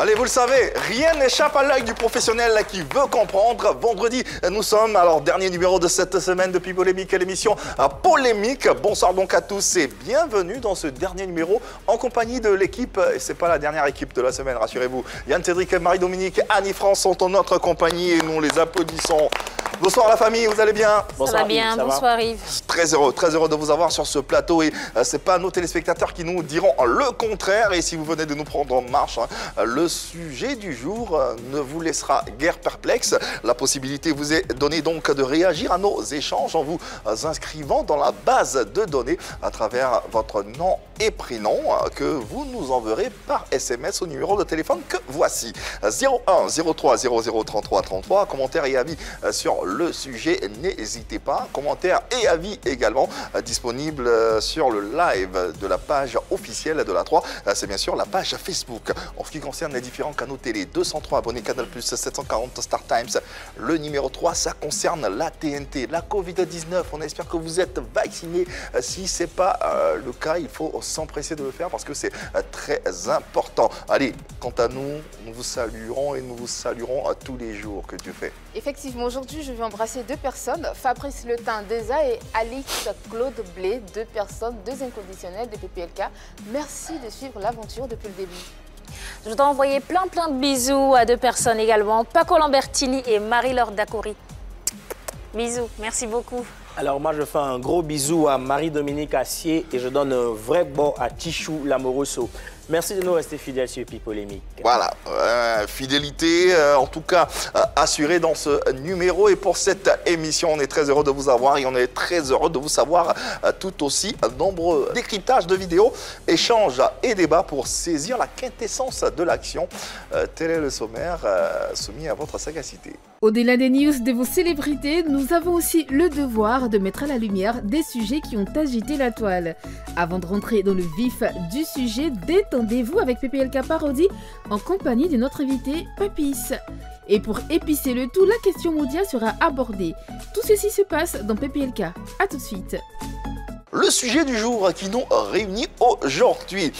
Allez, vous le savez, rien n'échappe à l'œil du professionnel qui veut comprendre. Vendredi, nous sommes, alors, dernier numéro de cette semaine de Polémique, l'émission Polémique. Bonsoir donc à tous et bienvenue dans ce dernier numéro en compagnie de l'équipe. Et c'est pas la dernière équipe de la semaine, rassurez-vous. Yann, Cédric, Marie-Dominique, Annie-France sont en notre compagnie et nous les applaudissons. Bonsoir la famille, vous allez bien? Bonsoir, ça va bien, bonsoir Yves. Très heureux de vous avoir sur ce plateau et c'est pas nos téléspectateurs qui nous diront le contraire. Et si vous venez de nous prendre en marche, le sujet du jour ne vous laissera guère perplexe. La possibilité vous est donnée donc de réagir à nos échanges en vous inscrivant dans la base de données à travers votre nom et prénom que vous nous enverrez par SMS au numéro de téléphone que voici. 01 03 00 33 33. Commentaires et avis sur le sujet, n'hésitez pas. Commentaires et avis également disponibles sur le live de la page officielle de la 3. C'est bien sûr la page Facebook. En ce qui concerne les différents canaux télé, 203 abonnés Canal+, 740 Star Times. Le numéro 3, ça concerne la TNT, la Covid-19. On espère que vous êtes vaccinés. Si ce n'est pas le cas, il faut s'empresser de le faire parce que c'est très important. Allez, quant à nous, nous vous saluerons et nous vous saluerons tous les jours. Que Dieu fait. Effectivement, aujourd'hui, je vais embrasser deux personnes, Fabrice Letin Deza et Alix Claude Blé, deux personnes, deux inconditionnels de PPLK. Merci de suivre l'aventure depuis le début. Je dois envoyer plein de bisous à deux personnes également, Paco Lambertini et Marie-Laure Dacoury. Bisous, merci beaucoup. Alors moi je fais un gros bisou à Marie-Dominique Assier et je donne un vrai bon à Tichou Lamoroso. Merci de nous rester fidèles sur Polémique. Voilà, fidélité en tout cas assurée dans ce numéro. Et pour cette émission, on est très heureux de vous avoir et on est très heureux de vous savoir tout aussi nombreux. Décryptage de vidéos, échanges et débats pour saisir la quintessence de l'action. Tel est le sommaire soumis à votre sagacité. Au-delà des news de vos célébrités, nous avons aussi le devoir de mettre à la lumière des sujets qui ont agité la toile. Avant de rentrer dans le vif du sujet, détendez-vous avec PPLK Parodie en compagnie de notre invité Papis. Et pour épicer le tout, la question mondiale sera abordée. Tout ceci se passe dans PPLK. A tout de suite. Le sujet du jour qui nous réunit aujourd'hui,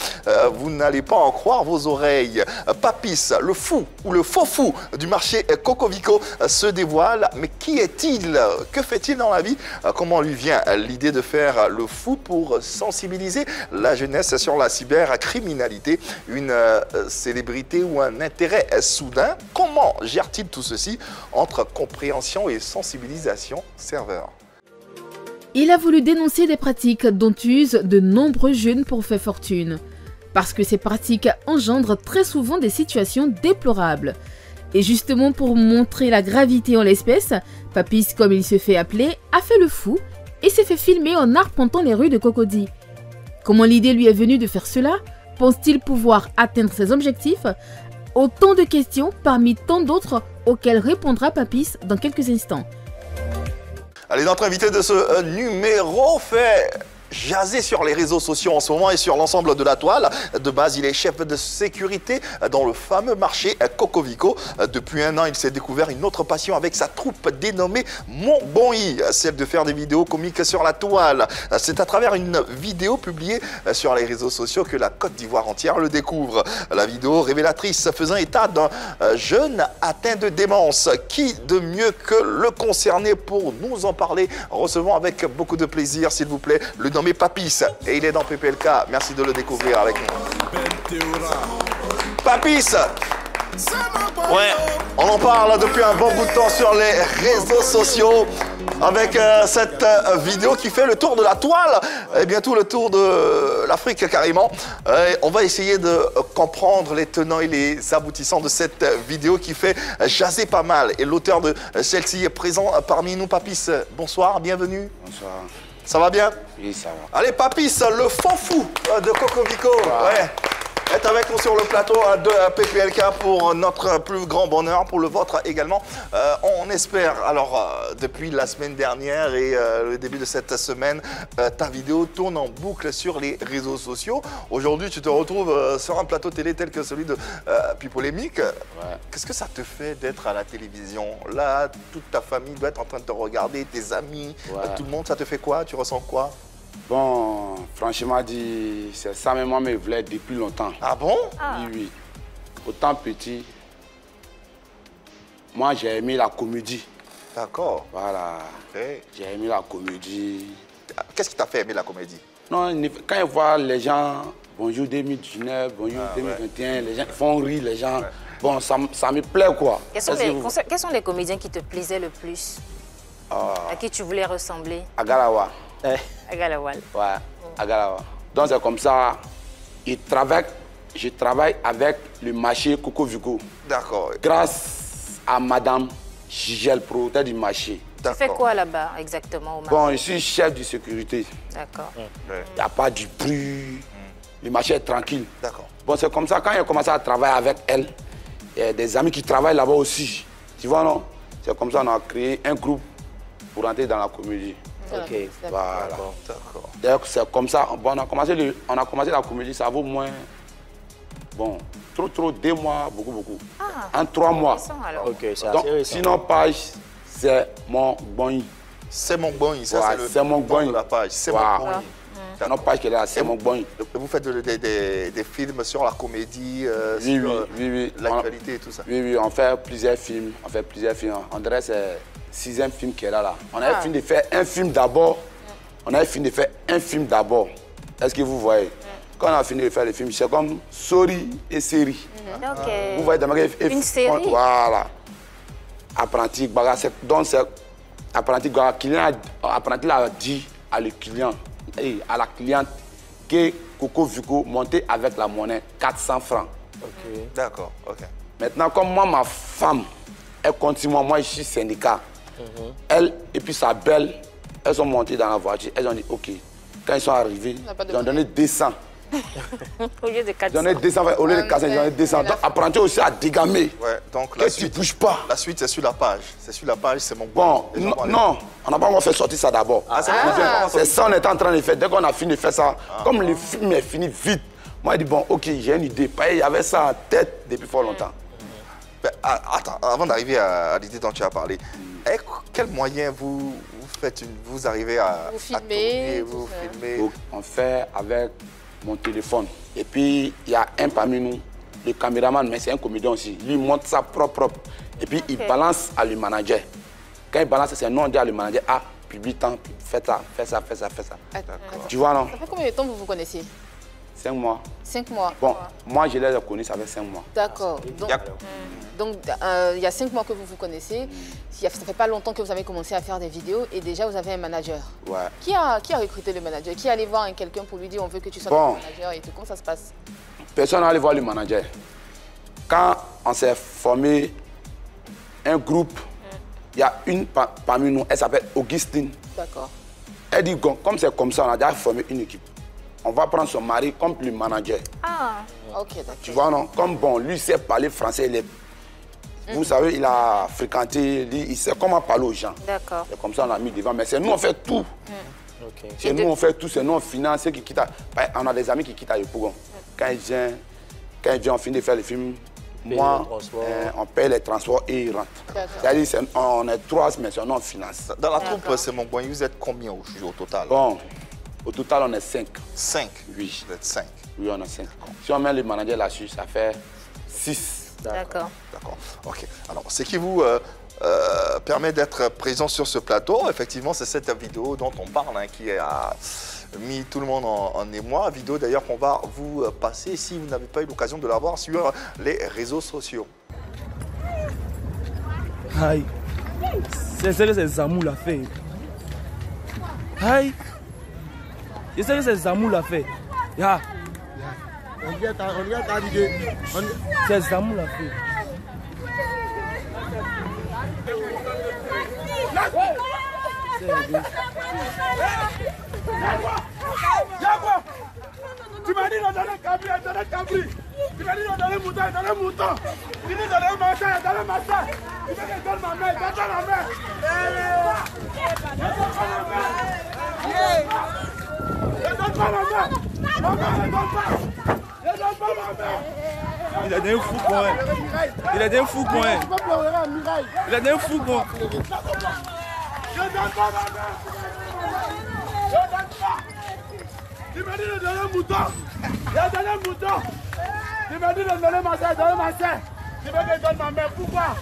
vous n'allez pas en croire vos oreilles. Papis, le fou ou le faux fou du marché Cocovico se dévoile. Mais qui est-il? Que fait-il dans la vie? Comment lui vient l'idée de faire le fou pour sensibiliser la jeunesse sur la cybercriminalité? Une célébrité ou un intérêt soudain? Comment gère-t-il tout ceci entre compréhension et sensibilisation serveur? Il a voulu dénoncer des pratiques dont usent de nombreux jeunes pour faire fortune. Parce que ces pratiques engendrent très souvent des situations déplorables. Et justement pour montrer la gravité en l'espèce, Papis, comme il se fait appeler, a fait le fou et s'est fait filmer en arpentant les rues de Cocody. Comment l'idée lui est venue de faire cela? Pense-t-il pouvoir atteindre ses objectifs? Autant de questions parmi tant d'autres auxquelles répondra Papis dans quelques instants. Allez, notre invité de ce numéro fait jaser sur les réseaux sociaux en ce moment et sur l'ensemble de la toile. De base, il est chef de sécurité dans le fameux marché Cocovico. Depuis un an, il s'est découvert une autre passion avec sa troupe dénommée Mon Bon I, celle de faire des vidéos comiques sur la toile. C'est à travers une vidéo publiée sur les réseaux sociaux que la Côte d'Ivoire entière le découvre. La vidéo révélatrice faisant état d'un jeune atteint de démence. Qui de mieux que le concerné pour nous en parler? Recevons avec beaucoup de plaisir, s'il vous plaît, le nommé Papis, et il est dans PPLK. Merci de le découvrir avec nous. Papis, ouais, on en parle depuis un bon bout de temps sur les réseaux sociaux avec cette vidéo qui fait le tour de la toile et bientôt le tour de l'Afrique carrément. On va essayer de comprendre les tenants et les aboutissants de cette vidéo qui fait jaser pas mal. Et l'auteur de celle-ci est présent parmi nous. Papis, bonsoir, bienvenue. Bonsoir. Ça va bien? Oui, ça va. Allez, Papis, le faux fou de Cocovico. Ouais. Est avec nous sur le plateau de PPLK pour notre plus grand bonheur, pour le vôtre également. On espère, alors depuis la semaine dernière et le début de cette semaine, ta vidéo tourne en boucle sur les réseaux sociaux. Aujourd'hui, tu te retrouves sur un plateau télé tel que celui de Polémique. Ouais. Qu'est-ce que ça te fait d'être à la télévision? Là, toute ta famille doit être en train de te regarder, tes amis, tout le monde, ça te fait quoi? Tu ressens quoi? Bon, franchement dit, c'est ça, mais moi, me voulait depuis longtemps. Ah bon? Oui, oui. autant petit, moi j'ai aimé la comédie. D'accord. Voilà. Ok. J'ai aimé la comédie. Qu'est-ce qui t'a fait aimer la comédie? Non, quand je vois les gens, bonjour 2019, bonjour 2021, les gens font rire, les gens. Ouais. Bon, ça me plaît quoi. Quels sont les comédiens qui te plaisaient le plus? À qui tu voulais ressembler? Agalawa. Agalawal. Ouais, Agalawa. Donc c'est comme ça, je travaille avec le marché Coco Vico. D'accord. Grâce à Madame Gigel, propriétaire du marché. Tu fais quoi là-bas exactement au marché? Bon, je suis chef de sécurité. D'accord. Il n'y a pas du bruit. Le marché est tranquille. D'accord. Bon, c'est comme ça, quand j'ai commencé à travailler avec elle, il y a des amis qui travaillent là-bas aussi. Tu vois, non? C'est comme ça qu'on a créé un groupe pour entrer dans la comédie. Ok. Voilà. D'accord. D'ailleurs, c'est comme ça. Bon, on a commencé la comédie, ça vaut moins. Bon, trop, 2 mois, beaucoup. En 3 mois. Alors. Ok, c'est Donc, assez récent. sinon, page, c'est mon bon. C'est mon bon, ça Ouais, c'est mon nom de la page. C'est mon bon. Notre page qui est là, c'est mon bon. Vous faites des films sur la comédie, sur l'actualité et tout ça? Oui, on fait plusieurs films. On dirait que c'est le 6e film qui est là. On avait fini de faire un film d'abord. Est-ce que vous voyez? Quand on a fini de faire le film, c'est comme Sori et série. Vous voyez, une série? Voilà. Apprenti, donc c'est apprenti, apprenti a dit à le client, et à la cliente, que Coco Vico montait avec la monnaie 400 francs. Ok. D'accord, ok. Maintenant, comme moi, ma femme, elle continue, moi je suis syndicat. Elle et puis sa belle, elles sont montées dans la voiture, elles ont dit ok. Quand ils sont arrivés, ils ont donné 200. Au lieu de 400. Donné 200, au lieu de 400, ils ont donné 200. Donc, apprenti aussi à dégamer. Ouais, donc la suite, tu ne bouges pas. La suite, c'est sur la page. C'est mon bon. Non, on n'a pas encore fait sortir ça d'abord. C'est ça qu'on est en train de faire. Dès qu'on a fini de faire ça, comme le film est fini vite, moi, je dis bon, ok, j'ai une idée. Il y avait ça en tête depuis fort longtemps. Attends, avant d'arriver à l'idée dont tu as parlé, quels moyens vous arrivez à filmer? On fait avec mon téléphone. Et puis, il y a un parmi nous, le caméraman, mais c'est un comédien aussi. Lui, il monte ça propre. Et puis, il balance à le manager. Quand il balance, c'est non, on dit à le manager, publie tant, fais ça. Tu vois, non? Ça fait combien de temps vous connaissez? 5 mois. 5 mois. Bon, moi, je les ai connus, ça fait 5 mois. D'accord. Donc, il y a 5 mois que vous vous connaissez. Ça ne fait pas longtemps que vous avez commencé à faire des vidéos et déjà, vous avez un manager. Ouais. Qui a recruté le manager? Qui est allé voir quelqu'un pour lui dire on veut que tu sois le manager et tout? Comment ça se passe? Personne n'est allé voir le manager. Quand on s'est formé un groupe, il y a une parmi nous, elle s'appelle Augustine. D'accord. Elle dit, comme c'est comme ça, on a déjà formé une équipe. On va prendre son mari comme le manager. Ok, d'accord. Tu vois, non? Comme bon, lui sait parler français. Vous savez, il a fréquenté, il sait comment parler aux gens. D'accord. C'est comme ça, on l'a mis devant. Mais c'est nous, on fait tout. C'est nous, on fait tout. C'est nous, on finance. Ceux qui quittent on a des amis qui quittent à Yopougon. Quand ils viennent, on finit de faire le film. Moi, on paye les transports et ils rentrent. C'est-à-dire, on est 3, mais c'est nous, on finance. Dans la troupe, c'est mon bon. Vous êtes combien au total? Bon. Au total, on est 5. 5? Oui. Vous êtes 5? Oui, on est 5. Si on met le manager là-dessus, ça fait 6. D'accord. D'accord. Ok. Alors, ce qui vous permet d'être présent sur ce plateau, effectivement, c'est cette vidéo dont on parle, qui a mis tout le monde en émoi. Vidéo d'ailleurs qu'on va vous passer si vous n'avez pas eu l'occasion de la voir sur les réseaux sociaux. Aïe. C'est ce que ces Zamou l'a fait. Aïe. Je sais que c'est Zamou l'a fait. Ya. C'est Zamou l'a fait. Tu m'as dit de donner cabri. Tu m'as dit de donner mouton. Tu m'as dit de donner matin. Tu m'as dit de donner ma mère. Il a des fous quoi. Il a des fous quoi. Il a des fous quoi. Je donne pas ma mère. Tu m'as dit de donner un mouton. Il a donné un mouton. Tu m'as dit de donner ma soeur, donner ma soeur. Tu veux que je donne ma mère. Pourquoi?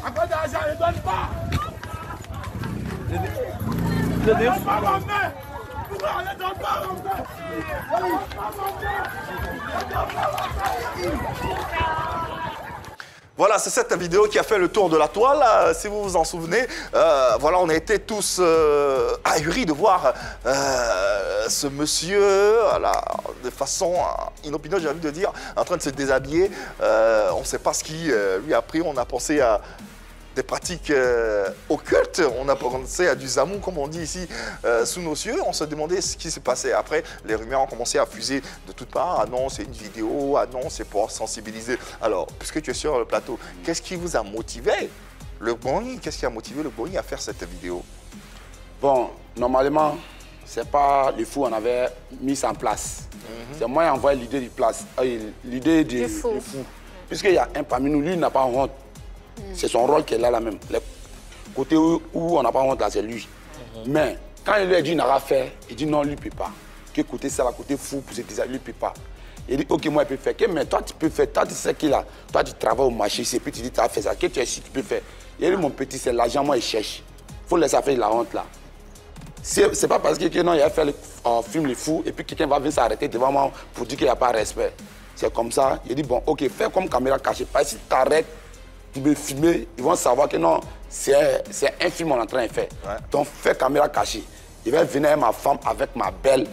À cause de l'argent, je ne donne pas. Je ne donne pas ma mère. Pourquoi on ne donne pas ma mère? Je ne donne pas ma mère. Je ne donne pas ma mère. Voilà, c'est cette vidéo qui a fait le tour de la toile, si vous vous en souvenez. Voilà, on a été tous ahuris de voir ce monsieur, voilà, de façon inopineuse, j'ai envie de dire, en train de se déshabiller. On ne sait pas ce qui lui a pris, on a pensé à des pratiques occultes, on a pensé à du zamou, comme on dit ici, sous nos cieux. On se demandait ce qui s'est passé. Après, les rumeurs ont commencé à fuser de toutes parts. Ah non, c'est une vidéo. Ah non, c'est pour sensibiliser. Alors, puisque tu es sur le plateau, qu'est-ce qui vous a motivé, le Gboni, qu'est-ce qui a motivé le Gboni à faire cette vidéo? Bon, normalement, c'est pas le fou, on avait mis ça en place. C'est moi qui ai envoyé l'idée du place, l'idée du fou. Puisqu'il y a un parmi nous, lui, il n'a pas honte. C'est son rôle qui est là même. Le côté où on n'a pas honte là, c'est lui. Mais quand il lui a dit qu'il n'a pas fait, il dit non, lui ne peut pas. Que côté ça, côté fou, pour se dire, lui ne peut pas. Il dit ok, moi je peux faire. Mais toi tu peux faire, toi tu sais qu'il a. Toi tu travailles au marché, c'est puis tu dis tu as fait ça. Que tu es si tu peux faire. Il dit mon petit, c'est l'argent, moi il cherche. Il faut laisser faire la honte là. C'est pas parce que non, il a fait un film les fous et puis quelqu'un va venir s'arrêter devant moi pour dire qu'il n'y a pas de respect. C'est comme ça. Il dit bon, ok, fais comme caméra cachée. Parce que si tu arrêtes, tu veux filmer, ils vont savoir que non, c'est un film qu'on est en train de faire. Ouais. Donc fais caméra cachée. Il va venir avec ma femme, avec ma belle.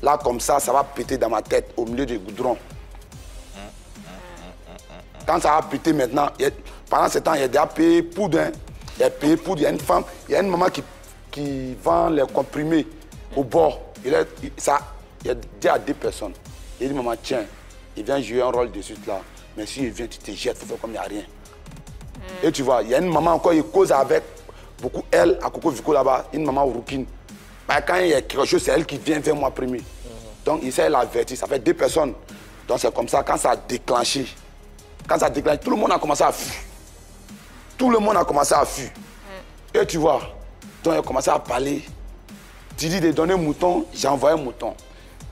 Là, comme ça va péter dans ma tête, au milieu du goudron. Quand ça va péter maintenant, pendant ce temps, il y a déjà payé poudre. Il y a payé poudre, il y a une femme, il y a une maman qui vend les comprimés au bord. Il y a déjà 2 personnes. Il dit, maman, tiens, il vient jouer un rôle de suite là. Mais si il vient, tu te jettes, il faut faire comme il n'y a rien. Et tu vois, il y a une maman encore, il cause avec beaucoup elle, à Coco Vico là-bas, une maman rouquine. Quand il y a quelque chose, c'est elle qui vient vers moi premier. Donc, il s'est averti, ça fait 2 personnes. Donc, c'est comme ça, quand ça a déclenché, tout le monde a commencé à fuir. Tout le monde a commencé à fuir. Et tu vois, donc il a commencé à parler. Tu dis de donner mouton, j'ai envoyé mouton.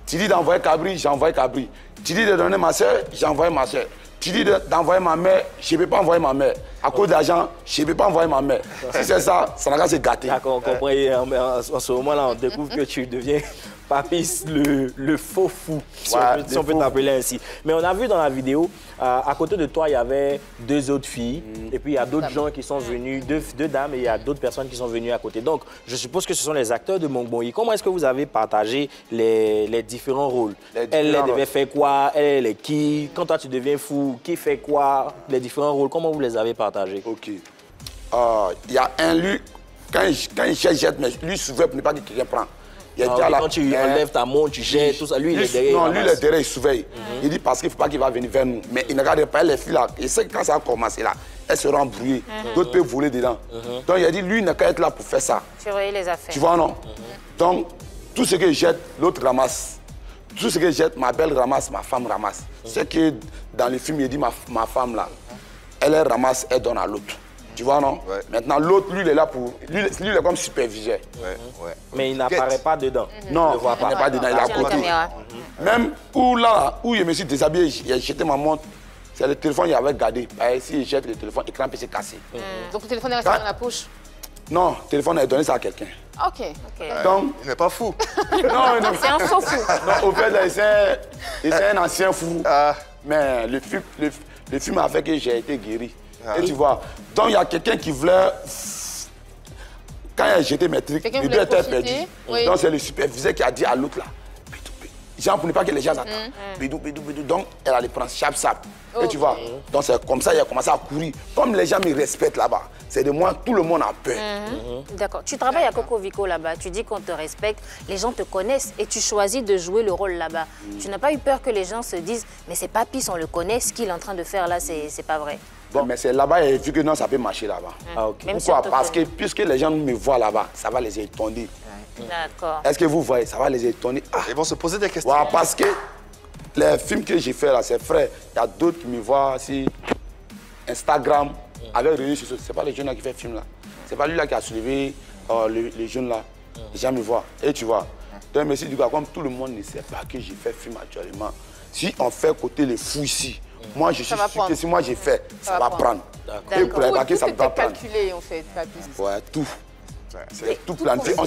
Tu dis d'envoyer cabri, j'ai envoyé cabri. Tu dis de donner ma soeur, j'ai envoyé ma soeur. Tu dis d'envoyer ma mère, je ne peux pas envoyer ma mère. À cause d'argent, je ne peux pas envoyer ma mère. Si c'est ça, ça n'a qu'à se gâter. D'accord, on comprend. En ce moment-là, on découvre que tu deviens Papis, le faux fou, si on peut t'appeler ainsi. Mais on a vu dans la vidéo, à côté de toi, il y avait 2 autres filles. Et puis, il y a d'autres gens qui sont venus, 2 dames, et il y a d'autres personnes qui sont venues à côté. Donc, je suppose que ce sont les acteurs de Mongbongi. Comment est-ce que vous avez partagé les différents rôles? Elle devait faire quoi? Elle est qui? Quand toi, tu deviens fou, qui fait quoi? Les différents rôles, comment vous les avez partagés? Ok. Il y a un, lui, quand il jette, mais lui, souvent, pour ne pas que quelqu'un prend. Quand tu enlèves ta montre, tu jettes, tout ça, lui, il est derrière. Non, lui, il est derrière, il surveille. Il dit parce qu'il ne faut pas qu'il va venir vers nous. Mais il ne regarde pas les filles là. Il sait que quand ça a commencé là, elles seront embrouillées. D'autres peuvent voler dedans. Donc, il a dit, lui, il n'a qu'à être là pour faire ça. Surveiller les affaires. Tu vois, non? Donc, tout ce que je jette, l'autre ramasse. Tout ce que je jette, ma belle ramasse, ma femme ramasse. Ce que dans le film, il dit, ma femme là, elle ramasse, elle donne à l'autre. Tu vois, non? Ouais. Maintenant, l'autre, lui, il est là pour... Lui, il est comme superviseur. Ouais. Mais il n'apparaît pas dedans. Non, il n'est pas dedans, il est à côté. Même où, là, où je me suis déshabillé, j'ai jeté ma montre. C'est le téléphone qu'il avait gardé. Si il jette le téléphone, l'écran peut se casser. Donc, le téléphone est resté dans la poche? Non, le téléphone a donné ça à quelqu'un. Ok. Donc, il n'est pas fou. Non, c'est un faux fou. Non, au fait, c'est un ancien fou. Mais le film a fait que j'ai été guéri. Et tu vois, donc il y a quelqu'un qui voulait, quand il a jeté mes trucs, les 2 étaient perdus. Oui. Donc c'est le superviseur qui a dit à l'autre là, Jean, pour ne pas que les gens attendent. Bidou. Donc elle allait prendre chap. Et tu vois, donc c'est comme ça, il a commencé à courir. Comme les gens me respectent là-bas, c'est de moi, tout le monde a peur. D'accord. Tu travailles à Coco Vico là-bas, tu dis qu'on te respecte, les gens te connaissent et tu choisis de jouer le rôle là-bas. Tu n'as pas eu peur que les gens se disent, mais c'est Papis, on le connaît, ce qu'il est en train de faire là, c'est pas vrai? Bon, mais c'est là-bas, et vu que non, ça peut marcher là-bas. Pourquoi? Parce que puisque les gens me voient là-bas, ça va les étonner. D'accord. Est-ce que vous voyez? Ça va les étonner. Ils vont se poser des questions. Ouais, parce que les films que j'ai fait là, c'est vrai. Il y a d'autres qui me voient sur Instagram avec Réunion sur ce. C'est pas le jeune là qui fait le film là. C'est pas lui là qui a soulevé les jeunes là. Les gens me voient. Et tu vois. Donc, monsieur Duga, comme tout le monde ne sait pas que j'ai fait film actuellement, si on fait côté les fous ici, moi je suis sûr que si moi j'ai fait, ça va prendre. Et pour préparer, ça va prendre. calculé en fait, Papis. Ouais, tout. C'est tout planifié. On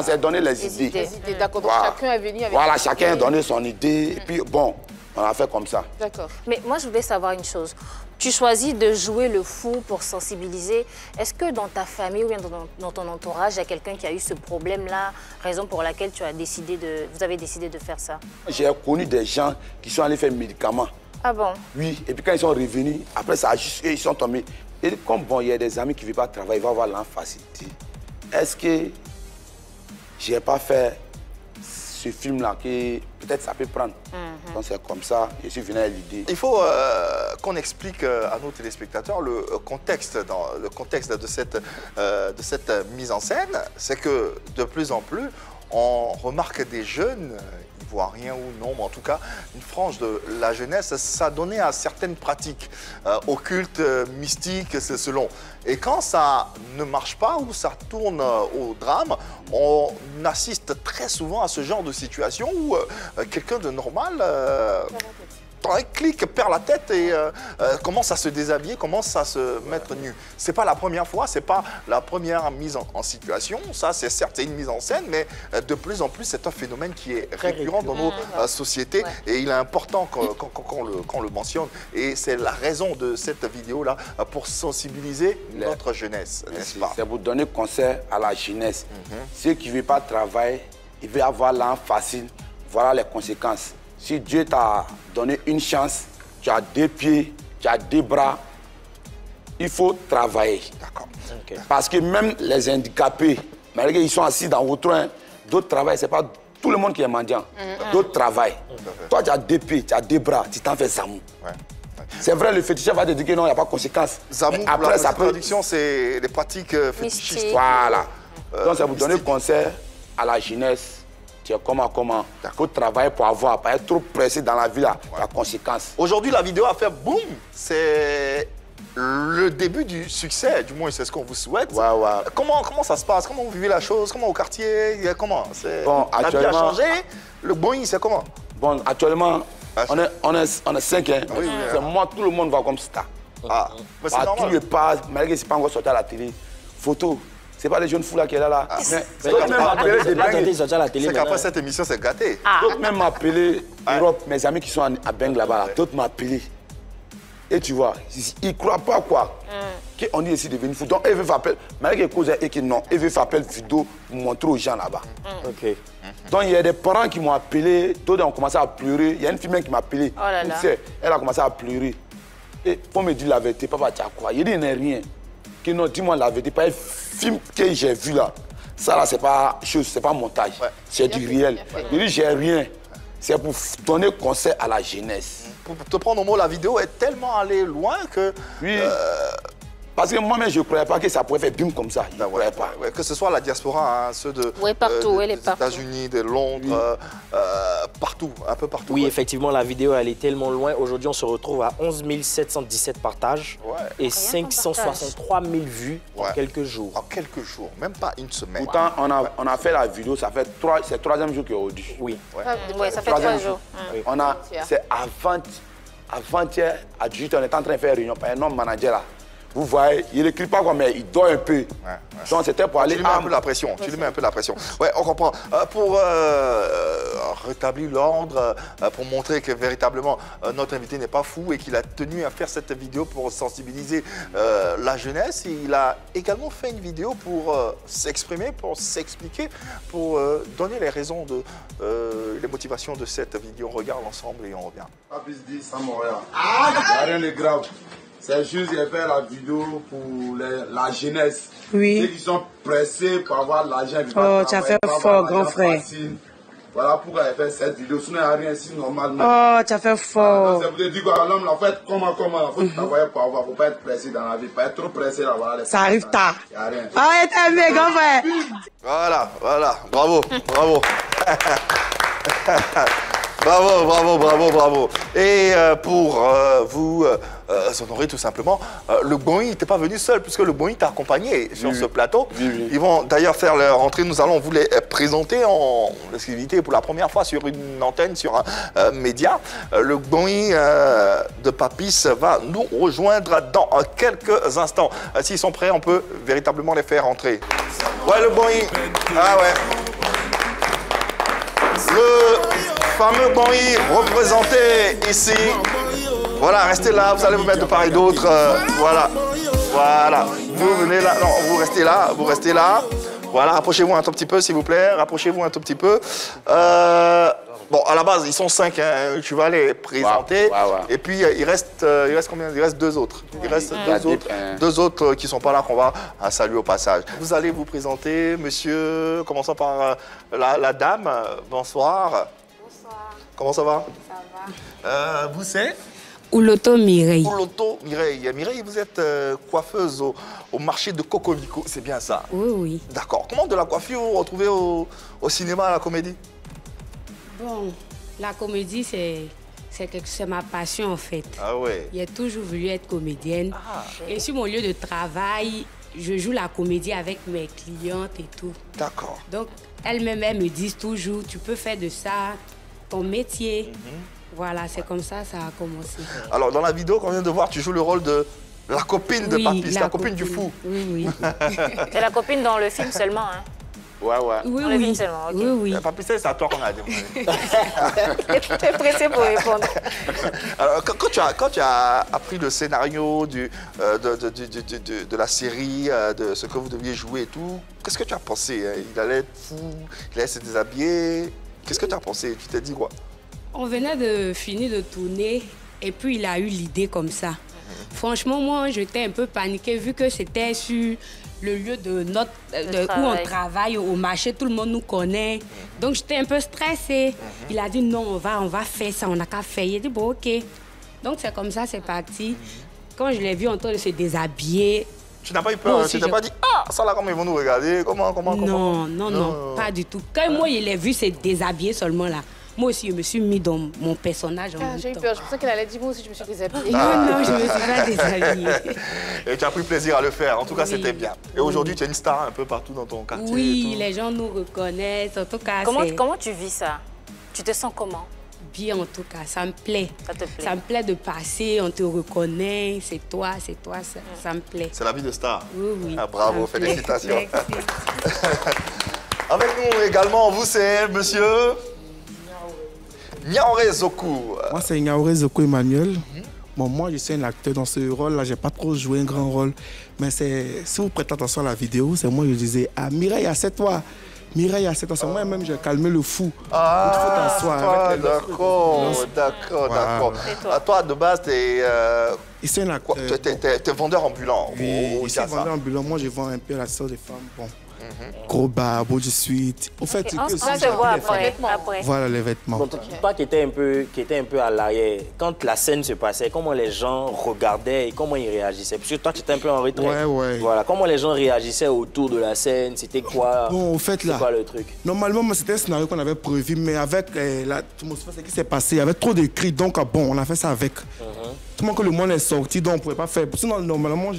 s'est donné les idées. D'accord, donc chacun est venu avec... Voilà, chacun a donné son idée. Et puis bon, on a fait comme ça. D'accord. Mais moi, je voulais savoir une chose. Tu choisis de jouer le fou pour sensibiliser. Est-ce que dans ta famille ou bien dans ton entourage, il y a quelqu'un qui a eu ce problème-là, raison pour laquelle vous avez décidé de faire ça? J'ai connu des gens qui sont allés faire médicaments. Ah bon? Oui, et puis quand ils sont revenus, après ça a juste, ils sont tombés. Et comme bon, il y a des amis qui ne veulent pas travailler, ils vont avoir l'emphasité. Est-ce que je n'ai pas fait ce film-là que peut-être ça peut prendre? Donc c'est comme ça, je suis venu à l'idée. Il faut qu'on explique à nos téléspectateurs le contexte de cette mise en scène. C'est que de plus en plus, on remarque des jeunes ivoiriens ou non, mais en tout cas, une frange de la jeunesse s'adonner à certaines pratiques occultes, mystiques, c'est selon. Et quand ça ne marche pas ou ça tourne au drame, on assiste très souvent à ce genre de situation où quelqu'un de normal un clic, perd la tête et commence à se déshabiller, commence à se mettre nu. C'est pas la première fois, c'est pas la première mise en situation. Ça, c'est certes une mise en scène, mais de plus en plus, c'est un phénomène qui est récurrent dans nos sociétés et il est important qu'on le mentionne. Et c'est la raison de cette vidéo-là pour sensibiliser notre jeunesse, n'est-ce pas? C'est pour donner conseil à la jeunesse. Ceux qui ne veulent pas travailler, ils veulent avoir l'âme facile. Voilà les conséquences. Si Dieu t'a donné une chance, tu as 2 pieds, tu as 2 bras, il faut travailler. D'accord. Okay. Parce que même les handicapés, malgré qu'ils sont assis dans votre train, d'autres travaillent. Ce n'est pas tout le monde qui est mendiant. D'autres travaillent. Toi, tu as 2 pieds, tu as 2 bras, tu t'en fais zamou. C'est vrai, le féticheur va te dire que non, il n'y a pas de conséquence. Zamou, après, la traduction, c'est les pratiques fétichistes. Voilà. Donc, c'est pour donner conseil à la jeunesse. Tu es comment? Il faut travailler pour avoir, pas être trop pressé dans la vie, là, la conséquence. Aujourd'hui, la vidéo a fait boum. C'est le début du succès, du moins c'est ce qu'on vous souhaite. Comment ça se passe? Comment vous vivez la chose? Comment au quartier? Comment? Bon, la vie a changé? Le boing, c'est comment? Bon, actuellement, on est 5. Hein. C'est moi, tout le monde va comme ça. Mais c'est normal. Tout le passe, malgré que ce n'est pas encore sorti à la télé. Photo. C'est pas les jeunes fous là qui est là. C'est qu'après cette émission, c'est gâté. D'autres même m'appelaient, Europe, mes amis qui sont à Beng là-bas, d'autres m'appelaient. Et tu vois, ils ne croient pas quoi. Qu'on dit ici de venir fou. Donc, ils veulent faire appel. Malgré que et que non, ils veulent faire appel vidéo pour montrer aux gens là-bas. Donc, il y a des parents qui m'ont appelé, d'autres ont commencé à pleurer. Il y a une fille même qui m'a appelé. Elle a commencé à pleurer. Et pour me dire la vérité, papa, tu as quoi? Il dit, il n'y a rien. Que non, dis-moi la vérité, pas un film que j'ai vu là. Ça là, c'est pas chose, c'est pas montage. C'est du réel. Il dit, j'ai rien. C'est pour donner conseil à la jeunesse. Pour te prendre au mot, la vidéo est tellement allée loin que... Oui. Parce que moi-même, je ne croyais pas que ça pourrait faire bim comme ça. Je ne croyais pas. Que ce soit la diaspora, ceux de des États-Unis, de Londres, partout, un peu partout. Oui, effectivement, la vidéo, elle est tellement loin. Aujourd'hui, on se retrouve à 11 717 partages et 563 000 vues en quelques jours. En quelques jours, même pas une semaine. Pourtant, on a fait la vidéo, ça fait c'est le 3e jour qu'aujourd'hui. Oui. Ça fait 3 jours. C'est avant-hier, à 18h, on est en train de faire réunion par un homme manager là. Vous voyez, il n'écrit pas quoi, mais il dort un peu. Donc c'était pour aller... Tu lui mets un peu la pression. Tu lui mets un peu la pression. Ouais, on comprend. Pour rétablir l'ordre, pour montrer que véritablement notre invité n'est pas fou et qu'il a tenu à faire cette vidéo pour sensibiliser la jeunesse. Il a également fait une vidéo pour s'exprimer, pour s'expliquer, pour donner les raisons, les motivations de cette vidéo. On regarde ensemble et on revient. Papis dit ça, Montréal. Il n'y a rien de grave. C'est juste j'ai fait la vidéo pour la jeunesse. Oui. Ceux qui sont pressés pour avoir l'argent. Oh, tu as fait fort, grand frère. Voilà pourquoi j'ai fait cette vidéo. Sinon, il n'y a rien ici normalement. Oh, tu as fait fort. C'est pour te dire quoi, l'homme, en fait, comment, il faut travailler pour avoir. Il ne faut pas être pressé dans la vie. Pas être trop pressé là. Voilà, ça arrive tard. Il n'y a rien. Ah, t'es aimé, grand frère. Voilà. Bravo. Bravo, bravo, bravo, bravo. Et pour vous honorer tout simplement, le Boeing n'était pas venu seul, puisque le Boeing t'a accompagné sur ce plateau. Ils vont d'ailleurs faire leur entrée. Nous allons vous les présenter en exclusivité pour la première fois sur une antenne, sur un média. Le Boeing de Papis va nous rejoindre dans quelques instants. S'ils sont prêts, on peut véritablement les faire entrer. Ouais, le Boeing. Ah ouais. Le fameux Boeing représenté ici. Voilà, restez là, vous allez vous mettre de part et d'autre. Voilà, voilà. Vous venez là, non, vous restez là, vous restez là. Voilà, rapprochez-vous un tout petit peu, s'il vous plaît. Rapprochez-vous un tout petit peu. Bon, à la base, ils sont 5, hein. Tu vas les présenter. Et puis, il reste combien? Il reste 2 autres. Il reste deux autres qui ne sont pas là, qu'on va saluer au passage. Vous allez vous présenter, monsieur, commençons par la dame. Bonsoir. Bonsoir. Comment ça va? Ça va. Vous, c'est Ouloto Mireille. Ouloto Mireille. Mireille, vous êtes coiffeuse au marché de Cocovico, c'est bien ça? Oui, oui. D'accord. Comment de la coiffure vous retrouvez au cinéma, à la comédie? Bon, la comédie, c'est ma passion en fait. Ah ouais. J'ai toujours voulu être comédienne. Et sur mon lieu de travail, je joue la comédie avec mes clientes et tout. D'accord. Donc, elles-mêmes, elles me disent toujours, tu peux faire de ça ton métier. Voilà, c'est comme ça a commencé. Alors, dans la vidéo qu'on vient de voir, tu joues le rôle de la copine de Papis, la copine du fou. Oui, oui. C'est la copine dans le film seulement, hein? Ouais, ouais. Oui, dans le film seulement, ok. Oui, oui. Papis, c'est à toi qu'on a demandé. T'es pressé pour répondre. Alors, quand tu as appris le scénario de la série, de ce que vous deviez jouer et tout, qu'est-ce que tu as pensé? Il allait être fou, il allait se déshabiller. Qu'est-ce que tu as pensé? Tu t'es dit quoi? On venait de finir de tourner et puis il a eu l'idée comme ça. Franchement, moi, j'étais un peu paniquée vu que c'était sur le lieu où on travaille, au marché, tout le monde nous connaît. Donc, j'étais un peu stressée. Il a dit non, on va faire ça, on n'a qu'à faire. Il a dit bon, ok. Donc, c'est comme ça, c'est parti. Quand je l'ai vu en train de se déshabiller... Tu n'as pas eu peur? Tu t'es pas dit, ah, ça là, comment ils vont nous regarder? Comment? Non, pas du tout. Quand moi, il l'a vu se déshabiller seulement là, moi aussi, je me suis mis dans mon personnage en même temps. J'ai eu peur. Je pensais qu'elle allait dire moi aussi, je me suis déshabillée. Non, je ne me suis pas déshabillée. Et tu as pris plaisir à le faire. En tout cas, c'était bien. Et aujourd'hui, tu es une star un peu partout dans ton quartier. Oui, les gens nous reconnaissent. En tout cas, comment tu vis ça? Tu te sens comment? Bien, en tout cas, ça me plaît. Ça te plaît? Ça me plaît de passer, on te reconnaît, c'est toi, ça me plaît. C'est la vie de star. Oui, oui. Ah, bravo, félicitations. Avec nous également, vous, c'est monsieur Niaoré Zoku. Moi, c'est Niaoré Zoku Emmanuel. Bon, moi, je suis un acteur dans ce rôle-là. Je n'ai pas trop joué un grand rôle. Mais si vous prêtez attention à la vidéo, c'est moi qui disais, ah, Mireille, assieds-toi. Mireille, assieds-toi. C'est moi-même, j'ai calmé le fou. Ah, d'accord. Toi, de base, tu es vendeur ambulant. Oui, je suis vendeur ambulant. Moi, je vends un peu la sauce des femmes. Bon. Gros barbeau de suite. Au fait, on se voit après. Voilà les vêtements. Bon, toi qui étais un peu à l'arrière, quand la scène se passait, comment les gens regardaient et comment ils réagissaient? Parce que toi, tu étais un peu en retrait. Ouais. Voilà, comment les gens réagissaient autour de la scène? C'était quoi? Bon, au fait, là, quoi le truc? Normalement, c'était un scénario qu'on avait prévu, mais avec l'atmosphère, ce qui s'est passé, il y avait trop de cris, donc bon, on a fait ça avec. Tout le monde que le monde est sorti, donc on ne pouvait pas faire. Sinon, normalement,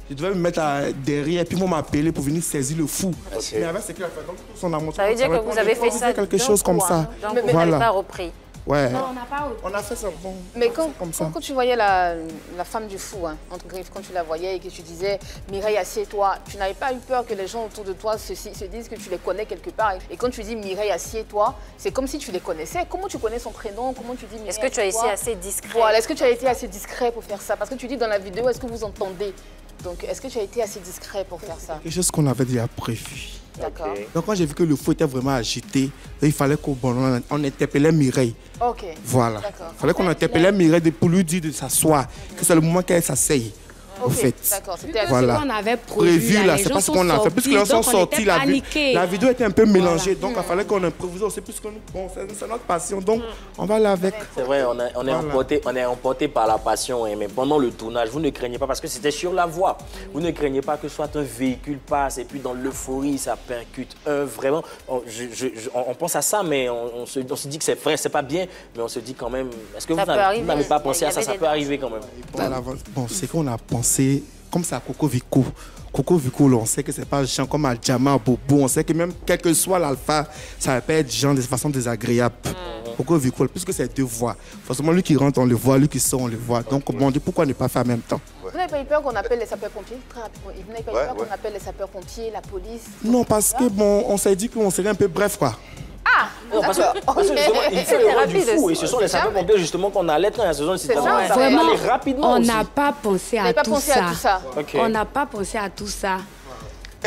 je devais me mettre derrière, puis moi m'appeler pour venir saisir le fou. Mais avec ce qu'il a fait, donc tout son amour. Ça veut dire que vous avez fait ça quelque chose comme ça. Donc vous n'avez pas repris. Ouais. Non, on n'a pas repris. On a fait ça bon. Mais quand tu voyais la femme du fou, hein, entre griffes, quand tu la voyais et que tu disais Mireille, assieds-toi, tu n'avais pas eu peur que les gens autour de toi se disent que tu les connais quelque part? Et quand tu dis Mireille, assieds-toi, c'est comme si tu les connaissais. Comment tu connais son prénom? Comment tu dis Mireille? Est-ce que tu as été assez discret? Voilà, est-ce que tu as été assez discret pour faire ça? Parce que tu dis dans la vidéo, est-ce que vous entendez? Donc, est-ce que tu as été assez discret pour faire ça? Quelque chose qu'on avait déjà prévu. D'accord. Donc, quand j'ai vu que le fou était vraiment agité, il fallait qu'on interpellait Mireille. Ok. Voilà. Il fallait qu'on interpellait Mireille pour lui dire de s'asseoir, que c'est le moment qu'elle s'asseye. au fait. D'accord, c'était voilà. On avait prévu là, c'est pas ce qu'on a fait. Puisque les gens sont sortis, la vidéo était un peu mélangée, donc il fallait qu'on improvise aussi, puisque bon, c'est notre passion, donc on va aller avec. C'est vrai, on est emporté par la passion, mais pendant le tournage, vous ne craignez pas, parce que c'était sur la voie, vous ne craignez pas que soit un véhicule passe, et puis dans l'euphorie, ça percute vraiment. On pense à ça, mais on se dit que c'est vrai, c'est pas bien, mais on se dit quand même, est-ce que vous n'avez pas pensé à ça? Ça peut arriver quand même. Bon, c'est qu'on a pensé, comme ça à Coco Vico. Coco Vico, on sait que c'est pas Jean comme Adjama, Bobo. On sait que même quel que soit l'alpha, ça peut être Jean de façon désagréable. Coco Vico, puisque c'est deux voix. Forcément, lui qui rentre, on le voit, lui qui sort, on le voit. Donc, on dit pourquoi ne pas faire en même temps? Vous n'avez pas eu peur qu'on appelle les sapeurs-pompiers? Très rapidement. Vous n'avez pas eu peur qu'on appelle les sapeurs-pompiers, la police? Non, parce que bon, on s'est dit qu'on serait un peu bref, quoi. Ah, non, parce que justement, il fait le rôle du fou, et ce sont les sapeurs-pompiers justement qu'on allait dans la saison de situation. Vraiment, on n'a pas pensé à tout ça. Okay. On n'a pas pensé à tout ça.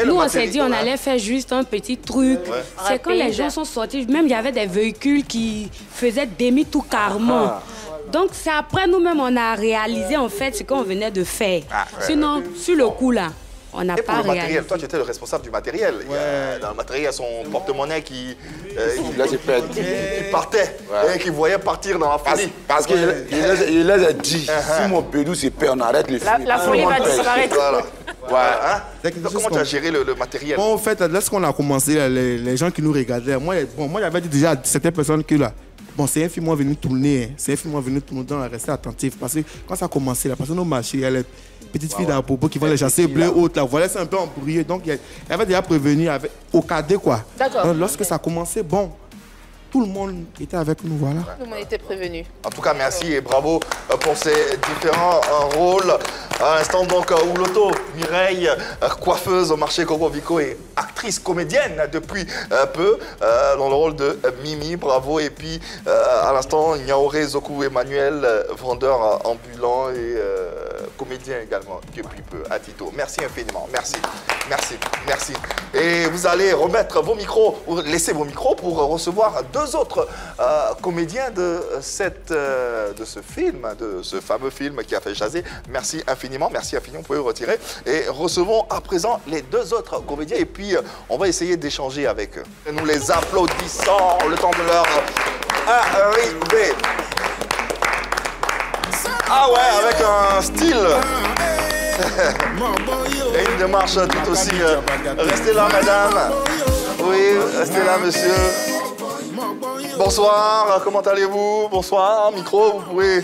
Nous, on s'est dit on allait faire juste un petit truc. C'est quand les gens sont sortis, même il y avait des véhicules qui faisaient demi-tour carrément. Donc, c'est après nous-mêmes, on a réalisé en fait ce qu'on venait de faire. Sinon, sur le coup là, on n'a pas réalisé. Matériel, toi tu étais le responsable du matériel. Dans le matériel, il y a son porte-monnaie qui partait et qui voyait partir dans la folie. Parce qu'il les a dit, si mon pédou se perd, on arrête le film. La folie va disparaître. Voilà. Comment tu as géré le matériel? Bon, en fait, lorsqu'on a commencé, les gens qui nous regardaient, moi j'avais dit déjà à certaines personnes que là, bon, c'est un film qui est venu tourner. C'est un film qui est venu tourner, donc on restait attentif. Parce que quand ça a commencé, la personne au marché, il y a les petites filles d'Apopo qui vont les chasser bleu haute. La voilà, c'est un peu embrouillé. Donc, il avait déjà prévenu au cadet, quoi. D'accord. Donc, lorsque ça a commencé, bon, tout le monde était avec nous, voilà. Tout le monde était prévenu. En tout cas, merci et bravo pour ces différents rôles. À l'instant, donc, Ouloto, Mireille, coiffeuse au marché Coco Vico et actrice comédienne depuis peu, dans le rôle de Mimi, bravo. Et puis, à l'instant, Niaoré Zoku Emmanuel, vendeur ambulant et comédien également, depuis peu, à Tito. Merci infiniment, merci, merci, merci. Et vous allez remettre vos micros, ou laisser vos micros pour recevoir deux autres comédiens de ce film, de ce fameux film qui a fait jaser. Merci infiniment, vous pouvez vous retirer. Et recevons à présent les deux autres comédiens et puis on va essayer d'échanger avec eux. Nous les applaudissons le temps de leur arrivée. Ah ouais, avec un style et une démarche tout aussi. Restez là, madame. Oui, restez là, monsieur. Bonsoir, comment allez-vous? Bonsoir, micro, vous pouvez...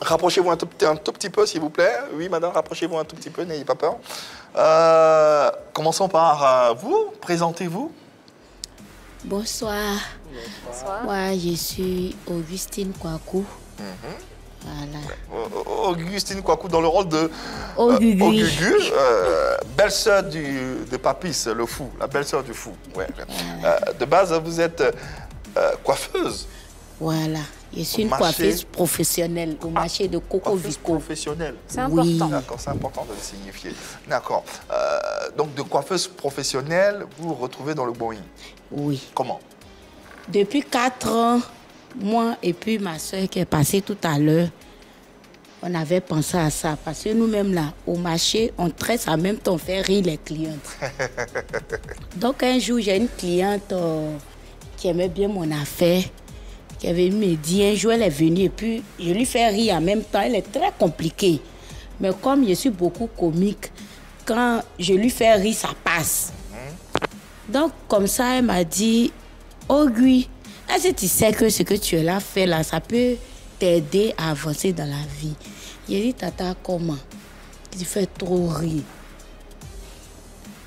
Rapprochez-vous un tout petit peu, s'il vous plaît. Oui, madame, rapprochez-vous un tout petit peu, n'ayez pas peur. Commençons par vous. Présentez-vous. Bonsoir. Bonsoir. Moi, je suis Augustine Kwaku. Voilà. Augustine Kwaku dans le rôle de Ogugu, belle-sœur de Papis, le fou, la belle-sœur du fou. Ouais. De base, vous êtes coiffeuse. Voilà. Je suis une coiffeuse professionnelle au marché de Coco Vico. Professionnelle. C'est important. D'accord, c'est important de le signifier. D'accord. Donc, de coiffeuse professionnelle, vous vous retrouvez dans le Boeing. Oui. Comment? Depuis 4 ans, moi et puis ma soeur qui est passée tout à l'heure, on avait pensé à ça. Parce que nous-mêmes, là, au marché, on tresse en même temps, on fait rire les clientes. Donc, un jour, j'ai une cliente qui aimait bien mon affaire, qui avait me dit, un jour elle est venue et puis je lui fais rire en même temps. Elle est très compliquée. Mais comme je suis beaucoup comique, quand je lui fais rire, ça passe. Donc comme ça, elle m'a dit, Ogui, est-ce que tu sais que ce que tu as là fait là, ça peut t'aider à avancer dans la vie? J'ai dit, tata, comment? Tu fais trop rire.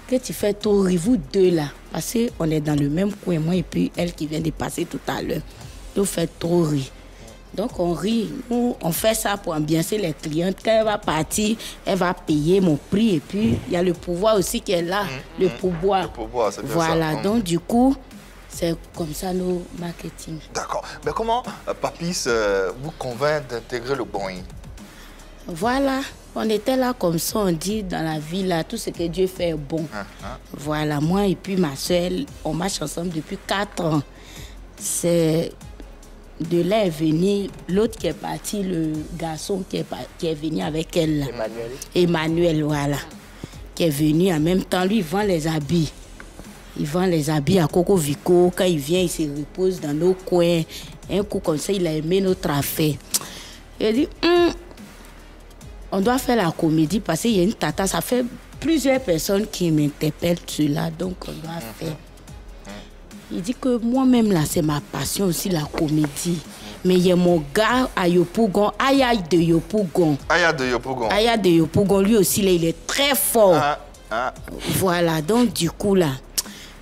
Que tu fais trop rire, vous deux là. Parce qu'on est dans le même coin, moi et puis elle qui vient de passer tout à l'heure. Nous fait trop rire. Donc on rit, nous on fait ça pour ambiancer les clientes. Quand elle va partir, elle va payer mon prix. Et puis il y a le pouvoir aussi qui est là, le pourboire. Le pourboire, c'est bien voilà, ça. donc du coup, c'est comme ça nos marketing. D'accord. Mais comment Papis vous convainc d'intégrer le Boeing? Voilà, on était là comme ça, on dit dans la vie là, tout ce que Dieu fait est bon. Voilà, moi et puis ma soeur, on marche ensemble depuis 4 ans. C'est de là est venu l'autre qui est parti, le garçon qui est venu avec elle. Là. Emmanuel, voilà. Qui est venu en même temps. Lui, il vend les habits. Il vend les habits à Coco Vico. Quand il vient, il se repose dans nos coins. Un coup comme ça, il a aimé notre affaire. Il a dit, on doit faire la comédie parce qu'il y a une tata. Ça fait plusieurs personnes qui m'interpellent sur cela. Donc, on doit faire. Il dit que moi-même, là, c'est ma passion aussi, la comédie. Mais il y a mon gars à Yopougon, Aya de Yopougon. Aya de Yopougon. Aya de Yopougon, lui aussi, là, il est très fort. Voilà, donc du coup, là,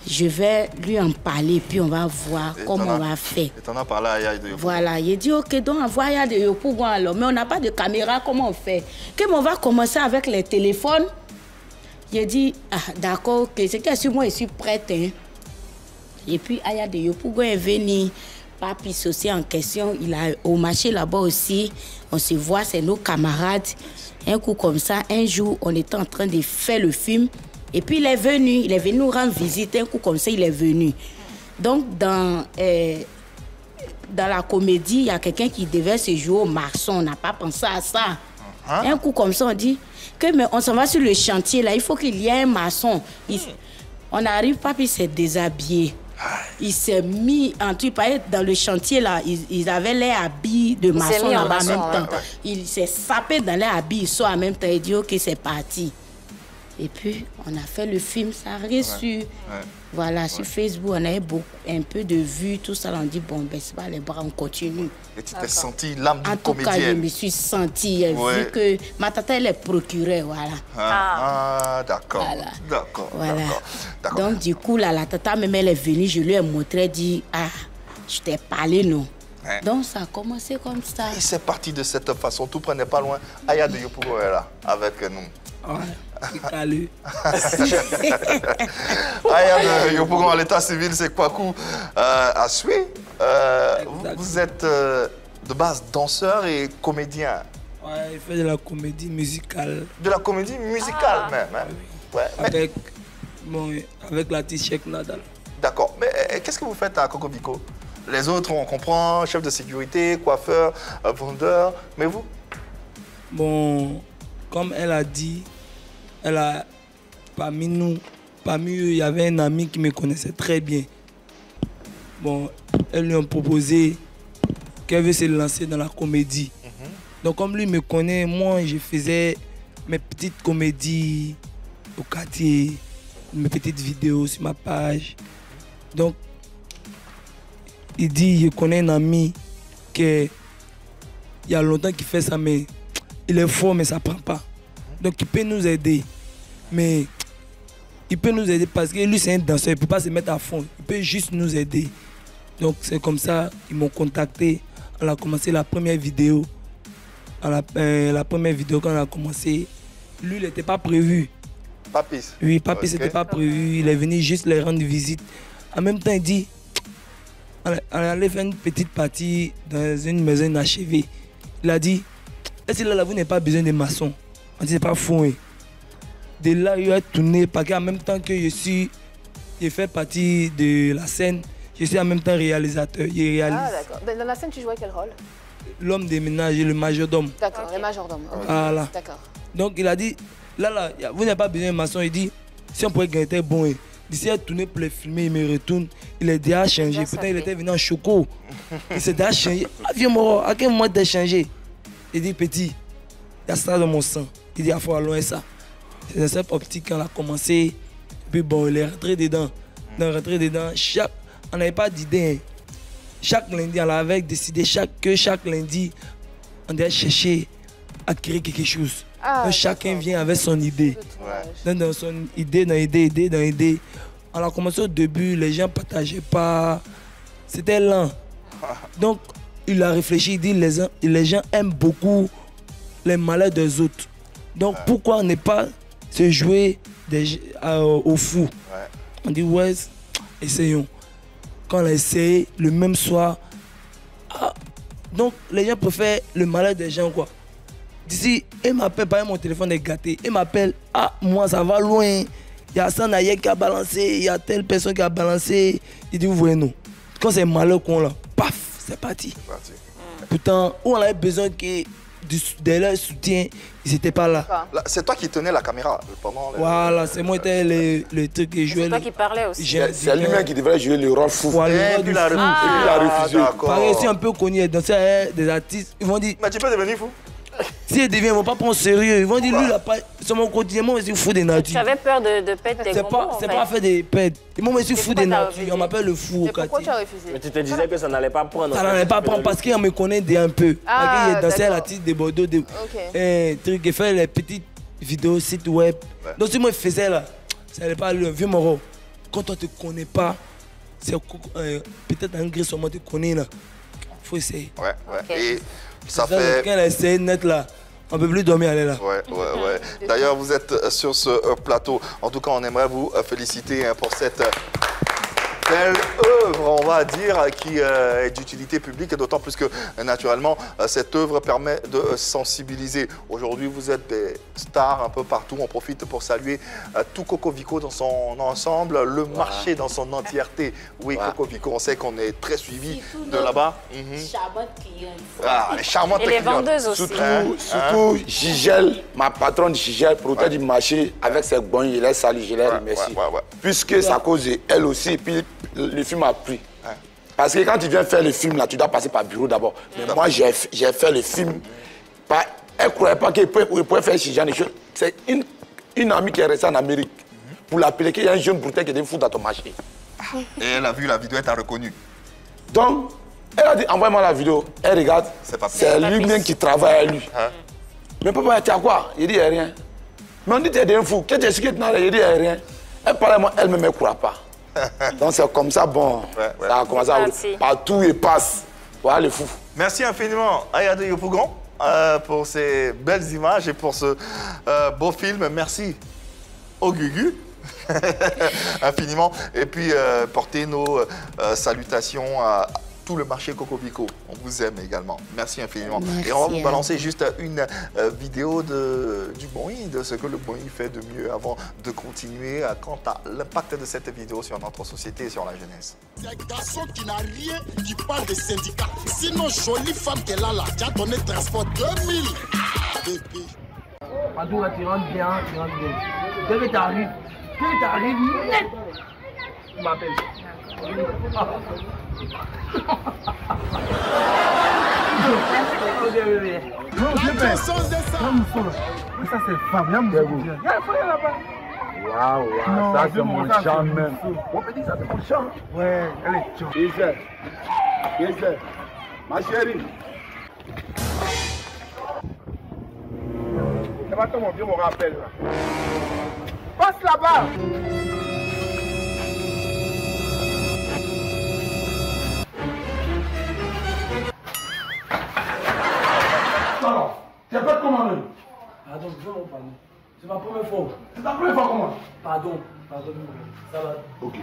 je vais lui en parler, puis on va voir comment on va faire. Et t'en as parlé à Aya de Yopougon. Voilà, il dit, ok, donc envoie Aya de Yopougon alors. Mais on n'a pas de caméra, comment on fait? Comme on va commencer avec les téléphones, il dit, d'accord, ok, c'est que sur moi, je suis prête, hein. Et puis, Aya de Yopougon est venu. Papi aussi en question, il a au marché là-bas aussi. On se voit, c'est nos camarades. Un coup comme ça, un jour, on était en train de faire le film. Et puis, il est venu nous rendre visite. Un coup comme ça, il est venu. Donc, dans la comédie, il y a quelqu'un qui devait se jouer au maçon. On n'a pas pensé à ça. Un coup comme ça, on dit que mais on s'en va sur le chantier là. Il faut qu'il y ait un maçon. On arrive, papi s'est déshabillé. Il s'est mis en truc. Dans le chantier là, ils avaient les habits de maçon là-bas en même temps. Il s'est sapé dans les habits, ils sont en même temps. Il dit ok, c'est parti. Et puis, on a fait le film, ça a reçu. Voilà, sur Facebook, on avait un peu de vues, tout ça. On dit, bon, ben, c'est pas les bras, on continue. Et tu t'es senti l'âme d'une comédienne? En tout cas, je me suis sentie, vu que ma tata, elle est procureure, voilà. D'accord. Voilà. D'accord. Voilà. Donc, du coup, là, la tata, même, elle est venue, je lui ai montré, elle dit, je t'ai parlé, non. Donc, ça a commencé comme ça. Et c'est parti de cette façon, tout prenait pas loin. Aya de Yopougon est là, avec nous. Calé. Aya de Yopougon à l'état civil, c'est Kwaku Asui. Vous êtes de base danseur et comédien. Ouais, il fait de la comédie musicale. De la comédie musicale même. Hein? Oui. Avec l'artiste Cheikh Nadal. D'accord. Mais qu'est-ce que vous faites à Coco Vico? Les autres, on comprend, chef de sécurité, coiffeur, vendeur. Mais vous? Bon, comme elle a dit, parmi eux, il y avait un ami qui me connaissait très bien. Bon, elles lui ont proposé qu'elle veut se lancer dans la comédie. Donc comme lui me connaît, moi je faisais mes petites comédies au quartier, mes petites vidéos sur ma page. Donc il dit, je connais un ami qui il y a longtemps qu'il fait ça, mais il est fort, mais ça ne prend pas. Donc il peut nous aider. Mais il peut nous aider parce que lui c'est un danseur, il ne peut pas se mettre à fond. Il peut juste nous aider. Donc c'est comme ça, ils m'ont contacté. On a commencé la première vidéo. La première vidéo quand on a commencé, lui il n'était pas prévu. Papis? Oui, Papis n'était pas prévu. Il est venu juste les rendre visite. En même temps, il dit, on allait faire une petite partie dans une maison inachevée. Il a dit, est-ce que là, vous n'avez pas besoin de maçons? On dit, c'est pas fou. Hein. De là, il a tourné parce qu'en même temps que je fais partie de la scène, je suis en même temps réalisateur. D'accord. Dans la scène, tu jouais quel rôle? L'homme des ménages et le majordome. D'accord, le majordome. Okay. Voilà. D'accord. Donc il a dit, là, vous n'avez pas besoin de maçon. Il dit, si on pouvait gagner bon. Hein. D'ici à tourner pour les filmer, il me retourne. Il est déjà changé. Pourtant, il était venu en choco. Il s'est déjà changé. Viens, Moro, à quel moment t'es changé? Il dit, petit, il y a ça dans mon sang. Il dit, il faut loin ça. C'est dans cette optique qu'on a commencé. Puis bon, il est rentré dedans. On n'avait pas d'idée. Hein. Chaque lundi, on avait décidé que chaque lundi, on devait chercher à créer quelque chose. Donc, chacun vient avec son idée. Dans son idée. On a commencé au début, les gens ne partageaient pas. C'était lent. Donc, il a réfléchi, il dit les gens aiment beaucoup les malheurs des autres. Donc, pourquoi ne pas se jouer au fou? On dit, ouais, essayons. Quand on a essayé, le même soir, donc les gens préfèrent le malheur des gens, quoi. D'ici, il m'appelle, par exemple, mon téléphone est gâté. Il m'appelle, moi ça va loin. Il y a Sanaye qui a balancé, il y a telle personne qui a balancé. Il dit, vous voyez, non. Quand c'est malheur qu'on l'a, paf, c'est parti. Pourtant, où on avait besoin de leur soutien, ils n'étaient pas là. C'est toi qui tenais la caméra pendant... Voilà, c'est moi qui étais le truc que je jouais. C'est toi qui parlais aussi. C'est lui-même qui devrait jouer le rôle fou. Voilà, et puis il a refusé. Pareil, c'est un peu connu, danser des artistes, ils vont dire... Mais tu peux devenir fou. S'ils deviennent, ils ne vont pas prendre sérieux. Ils vont dire, lui, il a pas... Sur mon quotidiennement, je suis fou des natures. Tu avais peur de perdre tes gros C'est pas fait des pètes. Moi, je suis fou des natures. On m'appelle le fou au quartier. Pourquoi tu as refusé? Mais tu te disais que ça n'allait pas prendre. Ça n'allait pas prendre parce qu'on me connaît un peu. Ah, il dansait l'artiste de Bordeaux, truc, il fait les petites vidéos, sites web. Donc, si moi, je faisais là, ça n'allait pas le vieux moro. Quand toi, tu ne connais pas, c'est peut-être un gris sur moi, tu connais là. Il faut essayer. Ouais. Et ça fait... Quand elle a essayé de net là, on ne peut plus dormir, aller là. Ouais. D'ailleurs, vous êtes sur ce plateau. En tout cas, on aimerait vous féliciter pour cette belle œuvre, on va dire, qui est d'utilité publique, et d'autant plus que, naturellement, cette œuvre permet de sensibiliser. Aujourd'hui, vous êtes des stars un peu partout. On profite pour saluer tout Coco Vico dans son ensemble, le marché dans son entièreté. Oui, Coco Vico, on sait qu'on est très suivi de là-bas. Charmante cliente. Les charmantes clientes. Et les vendeuses aussi. Surtout Gigel, ma patronne Gigel, producteur du marché, avec ses bons, je les salue, je les remercie. Puisque ça cause elle aussi, puis le film a pris. Parce que quand tu viens faire le film, là, tu dois passer par bureau d'abord. Mais moi, j'ai fait le film. Elle ne croyait pas qu'elle pouvait faire ce genre de choses. C'est une amie qui est restée en Amérique pour l'appeler qu'il y a un jeune brouteur qui est fou dans ton marché. Et elle a vu la vidéo, elle t'a reconnu. Donc, elle a dit, envoie-moi la vidéo. Elle regarde, c'est lui-même qui travaille à lui. Mais papa, tu as quoi? Il dit, il n'y a rien. Mais on dit, tu es un fou. Qu'est-ce que tu as? Il dit, il n'y a rien. Elle parle à moi, elle-même ne me croit pas. Donc c'est comme ça, bon, ça a commencé à partout et passe. Voilà le fou. Merci infiniment à Yade Yopougon pour ces belles images et pour ce beau film. Merci au Gugu. Infiniment. Et puis portez nos salutations à tout le marché Coco Vico. On vous aime également. Merci infiniment. Merci, et on va vous balancer juste une vidéo du Boeing, de ce que le Boeing fait de mieux avant de continuer quant à l'impact de cette vidéo sur notre société et sur la jeunesse. C'est un garçon qui n'a rien, qui parle de syndicats. Sinon, jolie femme qu'elle a là, qui a donné transport 2000. Bébé. Adou, tu rentres bien, tu rentres bien. Dès que tu arrives net, tu m'appelles. Ça c'est femme, waouh, ça c'est mon chant même. On peut dire ça c'est mon chant. Ouais, elle est chant. Ma chérie. C'est pas ton vieux me rappelle là. Passe là-bas. Alors, tu n'as pas commandé. Pardon, je veux mon pardon. C'est ma première fois. C'est ta première fois comment? Pardon, ça va. Ok.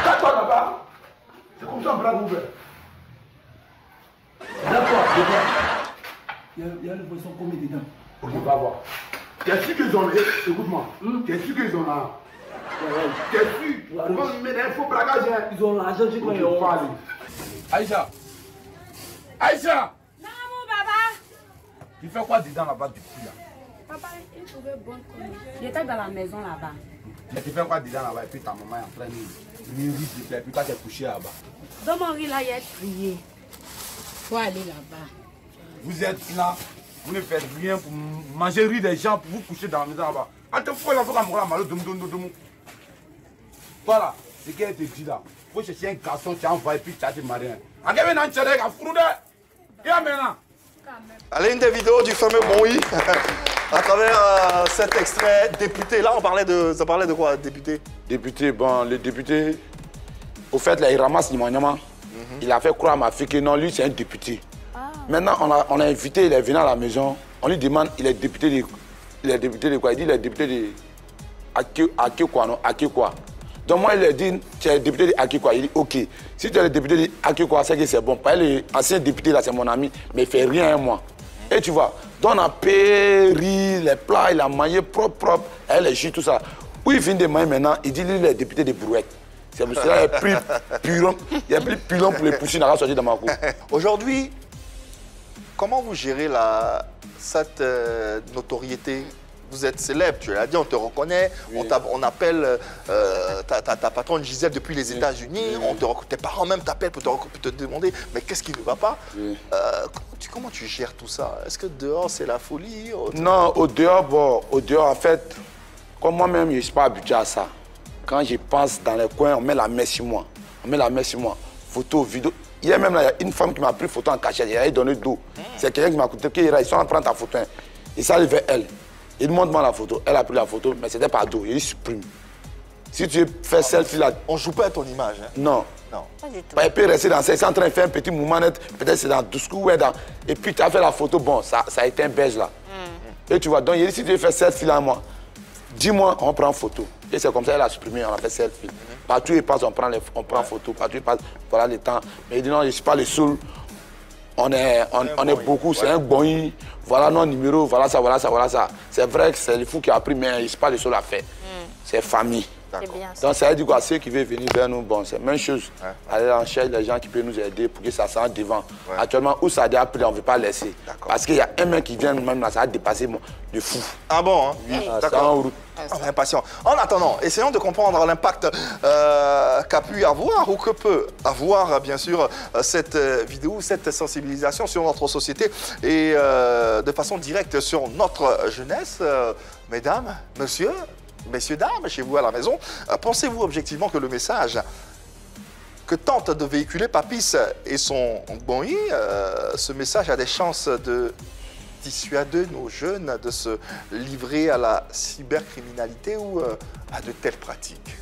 T'as quoi là-bas? C'est comme ça un bras ouvert. D'accord. Il y a le poisson commis dedans. Ok, va voir. T'es sûr qu'ils ont... Écoute-moi. T'es sûr qu'ils ont là? T'es sûr? Mais il faut bragage. Ils ont l'argent, j'ai quoi. Aïcha. Aïcha! Non, mon papa. Tu fais quoi dedans là-bas depuis là? Papa, il trouvait bonne connexion. Il était dans la maison là-bas. Mais tu fais quoi dedans là-bas et puis ta maman est en train de rire et puis toi t'es couché là-bas. Dans mon riz là, il y a crié. Faut aller là-bas. Vous êtes là, vous ne faites rien pour manger rire des gens pour vous coucher dans la maison là-bas. Attends, faut la faire la malo. Voilà, ce qu'elle te dit là. Faut chercher un garçon qui a envoyé puis tu as des mariés. Allez, une des vidéos du fameux Boeing à travers cet extrait député. Là, ça parlait de quoi, député? Député, bon, le député, au fait, là, il ramasse Nimanyama. Il a fait croire à ma fille que non, lui, c'est un député. Maintenant, on a invité, il est venu à la maison. On lui demande, il est député de quoi? Il dit, il est député de Akekwa, non? Akekwa. Donc moi, il lui dit, tu es le député de Akekwa. Il dit, ok. Si tu es le député de Akekwa, c'est que c'est bon. Pas l'ancien député, là, c'est mon ami, mais il fait rien, moi. Et tu vois, donc on a péri les plats, il a mangé propre, elle les jus, tout ça. Où il vient de manger maintenant, il dit, lui, il est député de Brouette. C'est pour cela qu'il y a plus purant pour les pousser dans la sortie de ma cour. Aujourd'hui, comment vous gérez cette notoriété? Vous êtes célèbre, tu l'as dit, on te reconnaît, oui. on appelle ta patronne Gisèle depuis les États-Unis, oui. Tes parents même t'appellent pour te demander mais qu'est-ce qui ne va pas, oui. Comment tu gères tout ça? Est-ce que dehors c'est la folie? Non, au dehors en fait, comme moi-même je ne suis pas habitué à ça. Quand je pense dans les coins, on met la main sur moi. Photo, vidéo. Hier même, il y a une femme qui m'a pris photo en cachette, elle a donné d'eau. C'est quelqu'un qui m'a coûté, ils sont en train de prendre ta photo. Et ça arrive vers elle. Il montre-moi la photo. Elle a pris la photo, mais c'était pas d'eau. Il supprime. Si tu fais selfie là. On joue pas à ton image. Hein? Non. Non. Pas du tout. Elle peut rester dans ça. C'est en train de faire un petit mouvement net. Peut-être c'est dans 12 coups. Et puis tu as fait la photo. Bon, ça a été un beige là. Et tu vois, donc il dit si tu veux faire selfie là, moi, dis-moi, on prend photo. Et c'est comme ça, elle a supprimé, on a fait selfie. Partout il passe, on prend photo. Partout il passe, voilà le temps. Mais il dit non, je ne suis pas le seul. On est beaucoup, c'est un boing. Voilà nos numéros, voilà ça. C'est vrai que c'est le fou qui a pris, mais il ne sont pas le seul à faire. C'est famille. Donc ça veut dire quoi, ceux qui veulent venir vers nous, bon, c'est la même chose. Aller en chercher les gens qui peuvent nous aider pour que ça s'en devant. Actuellement, où ça a déjà pris, on ne veut pas laisser. Parce qu'il y a un mec qui vient même là, ça a dépassé de fou. Ah bon, hein? Oui, d'accord. On est impatient. En attendant, essayons de comprendre l'impact qu'a pu avoir ou que peut avoir, bien sûr, cette vidéo, cette sensibilisation sur notre société et de façon directe sur notre jeunesse. Mesdames, messieurs, dames, chez vous à la maison, pensez-vous objectivement que le message que tente de véhiculer Papis et son Bonyi, ce message a des chances de dissuader nos jeunes de se livrer à la cybercriminalité ou à de telles pratiques?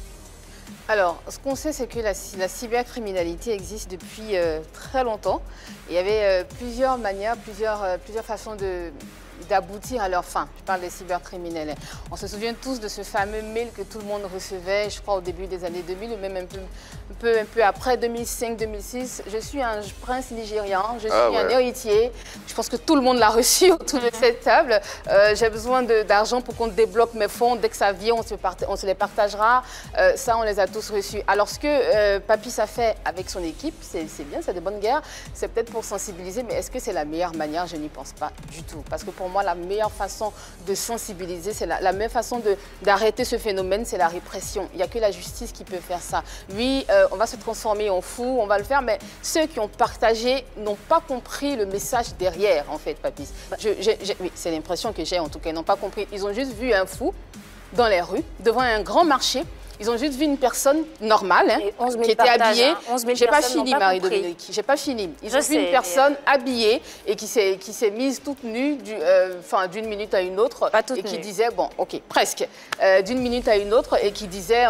Alors, ce qu'on sait, c'est que la cybercriminalité existe depuis très longtemps. Il y avait plusieurs manières, plusieurs façons d'aboutir à leur fin. Je parle des cybercriminels. On se souvient tous de ce fameux mail que tout le monde recevait, je crois au début des années 2000, ou même un peu après, 2005-2006. Je suis un prince nigérian, je suis un héritier. Je pense que tout le monde l'a reçu autour de cette table. J'ai besoin d'argent pour qu'on débloque mes fonds. Dès que ça vient, on se les partagera. Ça, on les a tous reçus. Alors, ce que Papis a fait avec son équipe, c'est bien, c'est de bonnes guerres. C'est peut-être pour sensibiliser, mais est-ce que c'est la meilleure manière? Je n'y pense pas du tout. Parce que pour moi, la meilleure façon de sensibiliser, c'est la meilleure façon d'arrêter ce phénomène, c'est la répression. Il n'y a que la justice qui peut faire ça. Oui, on va se transformer en fou, on va le faire, mais ceux qui ont partagé n'ont pas compris le message derrière, en fait, Papis. Oui, c'est l'impression que j'ai, en tout cas, ils n'ont pas compris. Ils ont juste vu un fou dans les rues, devant un grand marché. Ils ont juste vu une personne normale qui était habillée. J'ai pas fini, Marie-Dominique. J'ai pas fini. Ils ont vu une personne habillée et qui s'est mise toute nue, d'une minute à une autre, et qui disait, bon, ok, presque, d'une minute à une autre, et qui disait,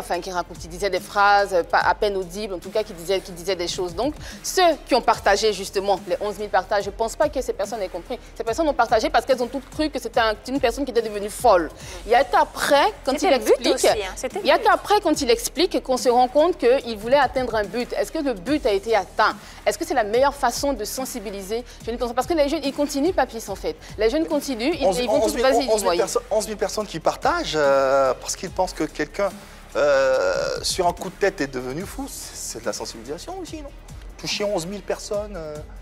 qui disait des phrases pas à peine audibles, en tout cas, qui disait des choses. Donc, ceux qui ont partagé justement les 11 000 partages, je ne pense pas que ces personnes aient compris. Ces personnes ont partagé parce qu'elles ont toutes cru que c'était une personne qui était devenue folle. Il y a qu'après, quand il explique, quand il explique qu'on se rend compte qu'il voulait atteindre un but. Est-ce que le but a été atteint? Est-ce que c'est la meilleure façon de sensibiliser? Je ne pense pas. Parce que les jeunes, ils continuent, Papis, en fait. Les jeunes continuent, ils vont tous... Vas-y, 11 000 personnes qui partagent parce qu'ils pensent que quelqu'un, sur un coup de tête, est devenu fou. C'est de la sensibilisation aussi, non? Toucher 11 000 personnes.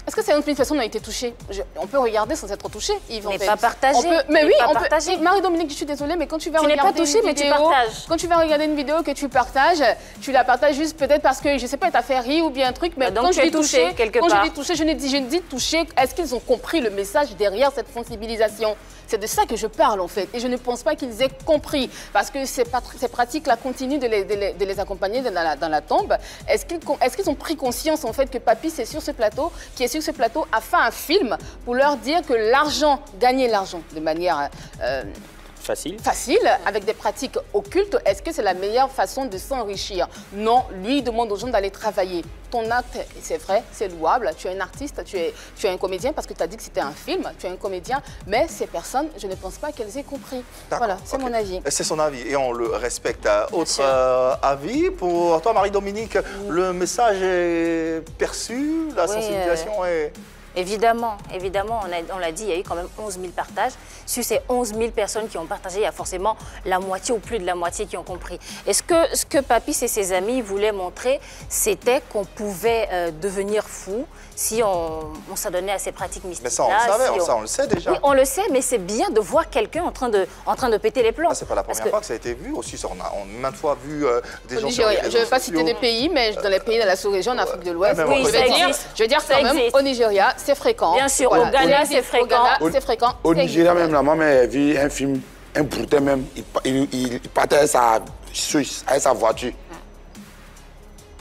Est-ce que ces 11 000 personnes ont été touchées? On peut regarder sans être touché, Yves. Mais pas partagé. Mais oui, on peut. Marie-Dominique, je suis désolée, mais quand tu vas regarder une vidéo, tu partages. Quand tu vas regarder une vidéo que tu la partages juste peut-être parce que, je ne sais pas, t'as fait rire ou bien un truc, mais quand je dis touché, je dis touché, est-ce qu'ils ont compris le message derrière cette sensibilisation? C'est de ça que je parle, en fait. Et je ne pense pas qu'ils aient compris. Parce que ces pratiques-là continuent de les accompagner dans la tombe. Est-ce qu'ils ont pris conscience, en fait, que Papis est sur ce plateau, a fait un film pour leur dire que gagner l'argent de manière... facile, avec des pratiques occultes, est-ce que c'est la meilleure façon de s'enrichir? Non, lui demande aux gens d'aller travailler. Ton acte, c'est vrai, c'est louable, tu es un artiste, tu es un comédien parce que tu as dit que c'était un film, tu es un comédien, mais ces personnes, je ne pense pas qu'elles aient compris. Voilà, c'est mon avis. C'est son avis et on le respecte. Autre avis pour toi, Marie-Dominique, le message est perçu, la sensibilisation est... Évidemment, on l'a dit, il y a eu quand même 11 000 partages. sur ces 11 000 personnes qui ont partagé, il y a forcément la moitié ou plus de la moitié qui ont compris. Est-ce que ce que Papis et ses amis voulaient montrer, c'était qu'on pouvait devenir fou si on s'adonnait à ces pratiques mystiques? Mais ça, on le savait, ça, on le sait déjà. Oui, on le sait, mais c'est bien de voir quelqu'un en train de péter les plombs. C'est pas la première fois que ça a été vu aussi. On a maintes fois vu des gens Nigeria. Je ne vais pas citer des pays, mais dans les pays de la sous-région, en Afrique de l'Ouest, oui, je veux dire quand même, au Nigeria, c'est fréquent. Bien sûr, au Ghana, c'est fréquent. Au Nigeria même, la maman a vu un film, un broutin même, il partait avec sa voiture.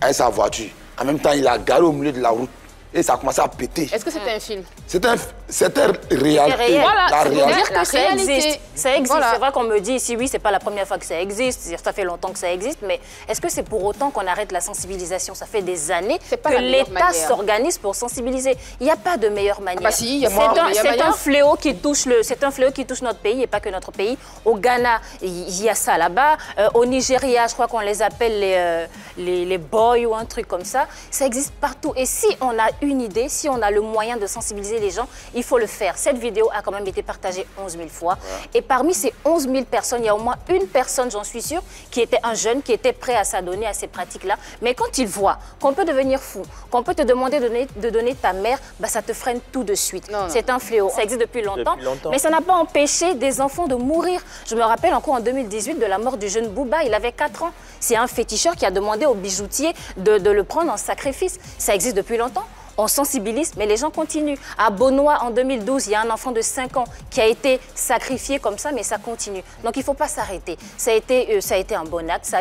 Avec sa voiture. En même temps, il a garé au milieu de la route. Et ça a commencé à péter. Est-ce que c'était un film? C'était réalité. Voilà, la réalité. Dire que ça existe. Ça existe. Voilà. C'est vrai qu'on me dit ici, oui, c'est pas la première fois que ça existe. Ça fait longtemps que ça existe. Mais est-ce que c'est pour autant qu'on arrête la sensibilisation? Ça fait des années que l'État s'organise pour sensibiliser. Il n'y a pas de meilleure manière. C'est un fléau qui touche notre pays et pas que notre pays. Au Ghana, il y a ça là-bas. Au Nigeria, je crois qu'on les appelle les boys ou un truc comme ça. Ça existe partout. Et si on a une idée, si on a le moyen de sensibiliser les gens, il faut le faire. Cette vidéo a quand même été partagée 11 000 fois. Ouais. Et parmi ces 11 000 personnes, il y a au moins une personne, j'en suis sûre, qui était un jeune, qui était prêt à s'adonner à ces pratiques-là. Mais quand il voit qu'on peut devenir fou, qu'on peut te demander de donner ta mère, bah, ça te freine tout de suite. C'est un fléau. Ça existe depuis longtemps. Mais ça n'a pas empêché des enfants de mourir. Je me rappelle encore en 2018 de la mort du jeune Bouba. Il avait 4 ans. C'est un féticheur qui a demandé au bijoutier de le prendre en sacrifice. Ça existe depuis longtemps. On sensibilise, mais les gens continuent. À Beaunois, en 2012, il y a un enfant de 5 ans qui a été sacrifié comme ça, mais ça continue. Donc, il ne faut pas s'arrêter. Ça a été un bon acte. Ça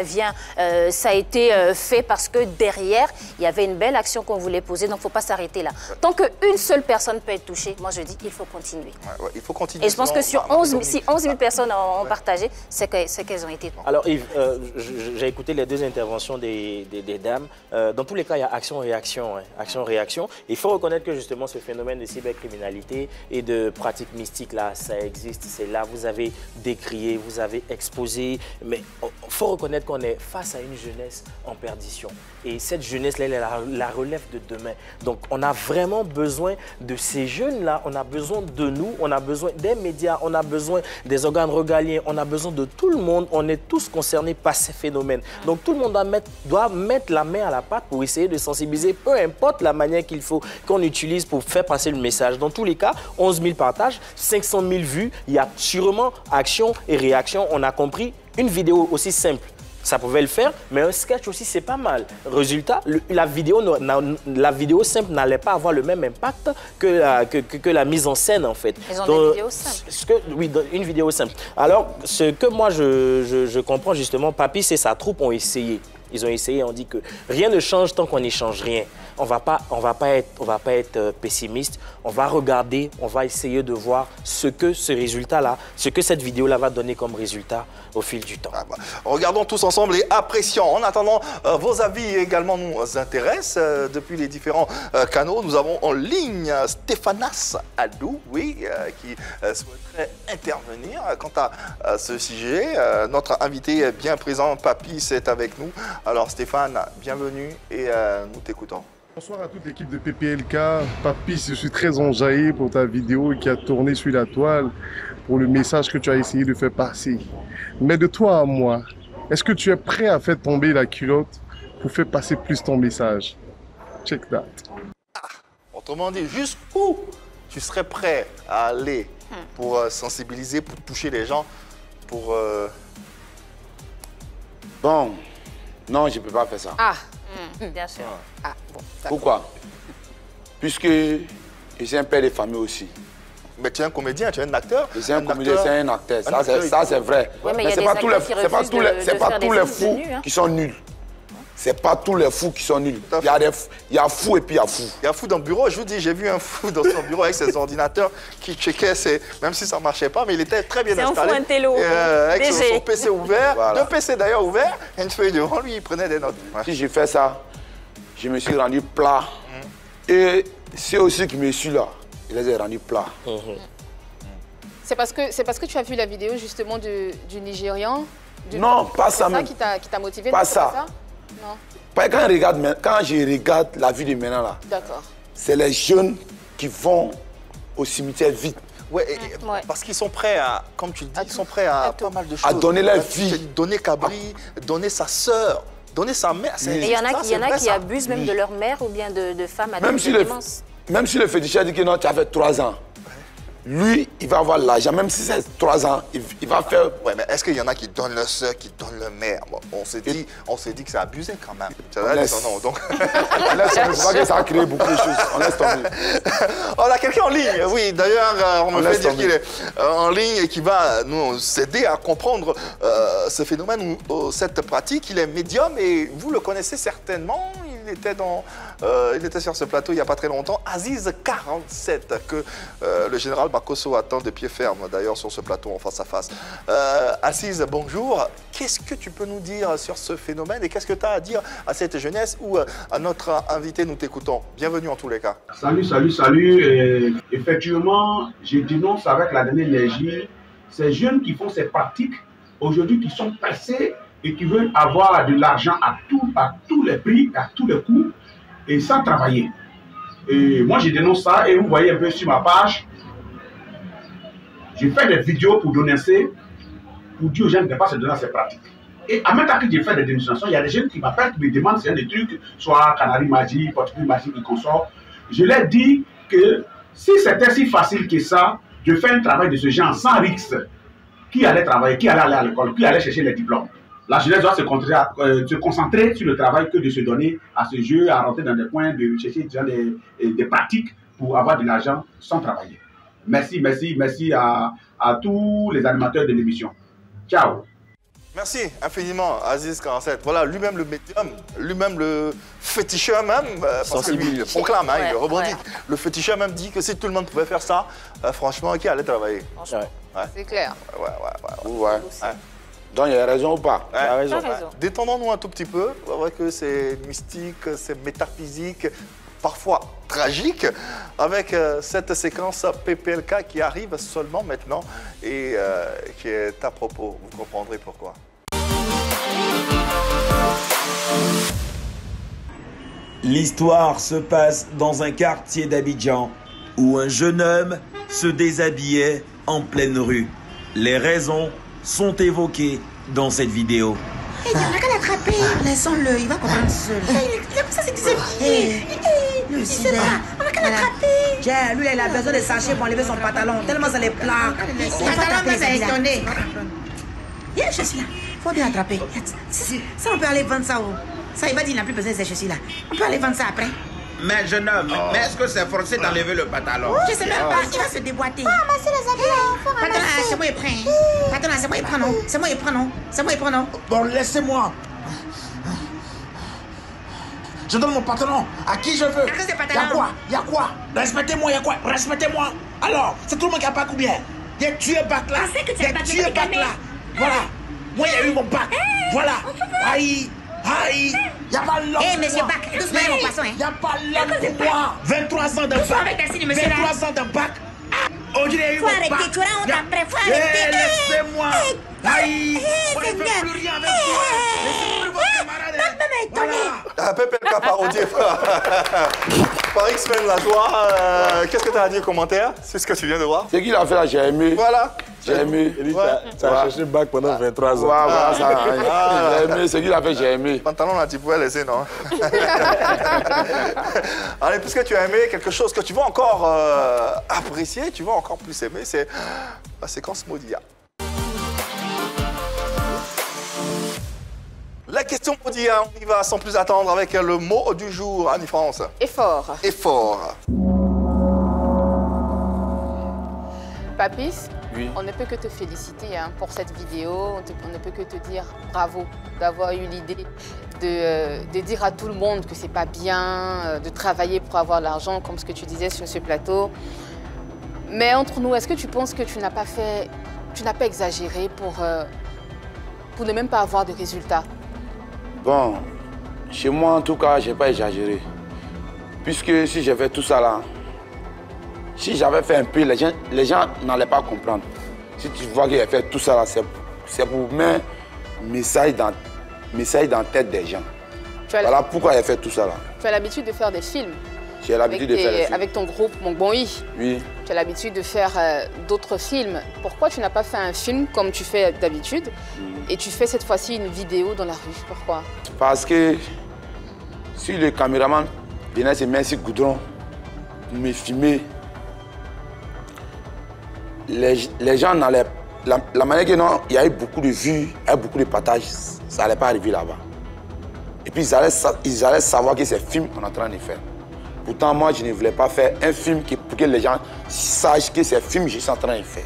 a été fait parce que derrière, il y avait une belle action qu'on voulait poser. Donc, il ne faut pas s'arrêter là. Tant qu'une seule personne peut être touchée, moi, je dis qu'il faut continuer. Il faut continuer. Et je pense que sur 11 000 personnes ont partagé, c'est qu'elles ont été. Alors, Yves, j'ai écouté les deux interventions des dames. Dans tous les cas, il y a action-réaction. Action-réaction. Il faut reconnaître que justement ce phénomène de cybercriminalité et de pratiques mystiques là, ça existe, c'est là, vous avez décrié, vous avez exposé, mais il faut reconnaître qu'on est face à une jeunesse en perdition. Et cette jeunesse-là, elle est la relève de demain. Donc on a vraiment besoin de ces jeunes-là, on a besoin de nous, on a besoin des médias, on a besoin des organes régaliens, on a besoin de tout le monde, on est tous concernés par ces phénomènes. Donc tout le monde doit mettre la main à la pâte pour essayer de sensibiliser, peu importe la manière qu'il faut qu'on utilise pour faire passer le message. Dans tous les cas, 11 000 partages, 500 000 vues, il y a sûrement action et réaction. On a compris, une vidéo aussi simple, ça pouvait le faire, mais un sketch aussi, c'est pas mal. Résultat, la vidéo simple n'allait pas avoir le même impact que la mise en scène, en fait. Ils ont des vidéos simples. Oui, une vidéo simple. Alors, ce que moi, je comprends justement, Papis et sa troupe ont essayé. Ils ont essayé, on dit que rien ne change tant qu'on n'échange rien. On va pas être pessimiste. On va regarder, on va essayer de voir ce que ce résultat-là, ce que cette vidéo-là va donner comme résultat au fil du temps. Regardons tous ensemble et apprécions. En attendant, vos avis également nous intéressent. Depuis les différents canaux, nous avons en ligne Stéphanas Adou, oui, qui souhaiterait intervenir quant à ce sujet. Notre invité est bien présent, Papis est avec nous. Alors Stéphane, bienvenue et nous t'écoutons. Bonsoir à toute l'équipe de PPLK. Papis, je suis très enjaillé pour ta vidéo qui a tourné sur la toile, pour le message que tu as essayé de faire passer. Mais de toi à moi, est-ce que tu es prêt à faire tomber la culotte pour faire passer plus ton message? Check that. Autrement dit, jusqu'où tu serais prêt à aller pour sensibiliser, pour toucher les gens, pour... Bon, non, je ne peux pas faire ça. Bien sûr. Bon, pourquoi? Puisque je suis un père de famille aussi. Mais tu es un comédien, tu es un acteur. Je suis un comédien, c'est un acteur. Ça, c'est vrai. Ouais, mais c'est pas tous les fous qui sont nuls. C'est pas tous les fous qui sont nuls. Il y a fous et puis il y a fous. Il y a fou dans le bureau. Je vous dis, j'ai vu un fou dans son bureau avec ses ordinateurs qui checkait, même si ça ne marchait pas, mais il était très bien installé. C'est un fou intello. Avec son PC ouvert, voilà. 2 PC d'ailleurs ouverts, et une feuille devant lui, il prenait des notes. Ouais. Si j'ai fait ça, je me suis rendu plat. Et ceux aussi qui me suivent là, je les ai rendus plats. C'est parce que tu as vu la vidéo justement du Nigérian? Non, pas ça même. C'est ça qui t'a motivé? Pas ça. Non. Quand je regarde la vie de maintenant là, d'accord, c'est les jeunes qui vont au cimetière vite Ouais, parce qu'ils sont prêts à, comme tu le dis, ils sont prêts à pas mal de choses. À donner leur vie. Donner Cabri, donner sa sœur, donner sa mère. Et il y en a qui abusent même de leur mère ou bien de femmes à même si le féticheur dit que non, tu as fait 3 ans. Lui, il va avoir l'argent, même si c'est 3 ans, il va faire... Ouais, mais est-ce qu'il y en a qui donnent leur soeur, qui donnent leur mère? Bon, on s'est dit que c'est abusé quand même. On laisse. Non, donc... on laisse, c'est pas que ça a créé beaucoup de choses. On laisse tomber. On a quelqu'un en ligne, oui. D'ailleurs, on me fait dire qu'il est en ligne et qui va nous aider à comprendre ce phénomène ou cette pratique. Il est médium et vous le connaissez certainement. Il était sur ce plateau il n'y a pas très longtemps. Aziz 47, que le général Bakosso attend de pied ferme, d'ailleurs, sur ce plateau en face à face. Aziz, bonjour. Qu'est-ce que tu peux nous dire sur ce phénomène et qu'est-ce que tu as à dire à cette jeunesse ou à notre invité? Nous t'écoutons. Bienvenue en tous les cas. Salut. Et effectivement, je dénonce avec la dernière énergie ces jeunes qui font ces pratiques aujourd'hui, qui sont pressés et qui veulent avoir de l'argent à tous les prix, à tous les coups, et sans travailler. Et moi, je dénonce ça, et vous voyez un peu sur ma page, je fais des vidéos pour dénoncer, pour dire aux gens de ne pas se donner à ces pratiques. Et en même temps que je fais des dénonciations, il y a des jeunes qui m'appellent, qui me demandent s'il y a des trucs, soit Canary Magic, Portugais Magic et consorts. Je leur dis que si c'était si facile que ça, de faire un travail de ce genre sans risque, qui allait travailler, qui allait aller à l'école, qui allait chercher les diplômes? La jeunesse doit se concentrer sur le travail que de se donner à ce jeu, à rentrer dans des coins, de chercher des pratiques pour avoir de l'argent sans travailler. Merci à tous les animateurs de l'émission. Ciao. Merci infiniment, Aziz 47. Voilà, lui-même le médium, lui-même le féticheur même, parce que lui, il proclame, il rebondit. Ouais. Le féticheur même dit que si tout le monde pouvait faire ça, franchement, qui allait travailler? C'est clair. Ouais. Donc, il y a raison ou pas? Il a raison. Détendons-nous un tout petit peu. C'est vrai que c'est mystique, c'est métaphysique, parfois tragique, avec cette séquence PPLK qui arrive seulement maintenant et qui est à propos. Vous comprendrez pourquoi. L'histoire se passe dans un quartier d'Abidjan où un jeune homme se déshabillait en pleine rue. Les raisons sont évoquées dans cette vidéo. Il n'y a qu'à l'attraper. Laissons-le, il va comprendre seul. Il a comme ça, c'est déshabillé. Lui aussi, on n'a qu'à l'attraper. Tiens, lui, il a besoin de sachets pour enlever son pantalon. Tellement ça les plaque. Son pantalon va s'étonner. Viens, je suis là. Il faut bien l'attraper. Ça, on peut aller vendre ça. Ça, il va dire qu'il n'a plus besoin de ces chaussures-là. On peut aller vendre ça après. Mais jeune homme, mais est-ce que c'est forcé d'enlever le pantalon? Je sais même pas, il va se déboîter. Ah, mais c'est les habits, patron, c'est moi qui prends. Patron, c'est moi qui prends, non? C'est moi qui prends, non? C'est moi qui prends, non? Bon, laissez-moi. Je donne mon pantalon à qui je veux. Il y a quoi? Respectez-moi, il y a quoi? Respectez-moi. Alors, c'est tout le monde qui a bac ou bien? Des tués bac là. Des tués bac là. Voilà. Moi, il y a eu mon bac. Voilà. Aïe. Aïe, il n'y a pas l'homme. Eh, monsieur Bac, doucement, mon poisson. Il n'y a pas l'homme pour moi. 23 ans de bac. 23 ans de bac. Aujourd'hui, il y a eu mon bac. Faut arrêter, tu auras honte après. Faut arrêter. Laissez-moi. Aïe, on ne fait plus rien avec toi. Laissez-moi vos camarades. PPLK parodié par X-Men la joie. Qu'est-ce que tu as à dire, commentaire? C'est ce que tu viens de voir. C'est qu'il a fait là, j'ai aimé. Voilà. J'ai aimé. Tu as cherché le bac pendant 23 ans. Voilà, ça. J'ai aimé. C'est qu'il a fait, j'ai aimé. Pantalon là, tu pouvais laisser, non? Allez, puisque tu as aimé quelque chose que tu vas encore apprécier, tu vas encore plus aimer, c'est la séquence Modia. La question Modia, on y va sans plus attendre avec le mot du jour, Annie-France. Effort. Effort. Papis, oui. On ne peut que te féliciter pour cette vidéo. On ne peut que te dire bravo d'avoir eu l'idée de dire à tout le monde que c'est pas bien de travailler pour avoir l'argent, comme ce que tu disais sur ce plateau. Mais entre nous, est-ce que tu penses que tu n'as pas exagéré pour ne même pas avoir de résultats? Bon, chez moi en tout cas, je n'ai pas exagéré. Puisque si j'ai fait tout ça là, si j'avais fait un peu, les gens n'allaient pas comprendre. Si tu vois que j'ai fait tout ça là, c'est pour mettre message dans la tête des gens. Voilà pourquoi j'ai fait tout ça là. Tu as l'habitude de faire des films. J'ai l'habitude de faire des films. Avec ton groupe Mongbonyi. Oui. Tu as l'habitude de faire d'autres films. Pourquoi tu n'as pas fait un film comme tu fais d'habitude et tu fais cette fois-ci une vidéo dans la rue? Pourquoi? Parce que si le caméraman venait se mettre sur le goudron pour me filmer, les gens n'allaient... La manière que non, il y a eu beaucoup de vues, il y a eu beaucoup de partages, ça n'allait pas arriver là-bas. Et puis ils allaient savoir que c'est un film qu'on est en train de faire. Pourtant, moi, je ne voulais pas faire un film pour que les gens sachent que c'est un film que je suis en train de faire.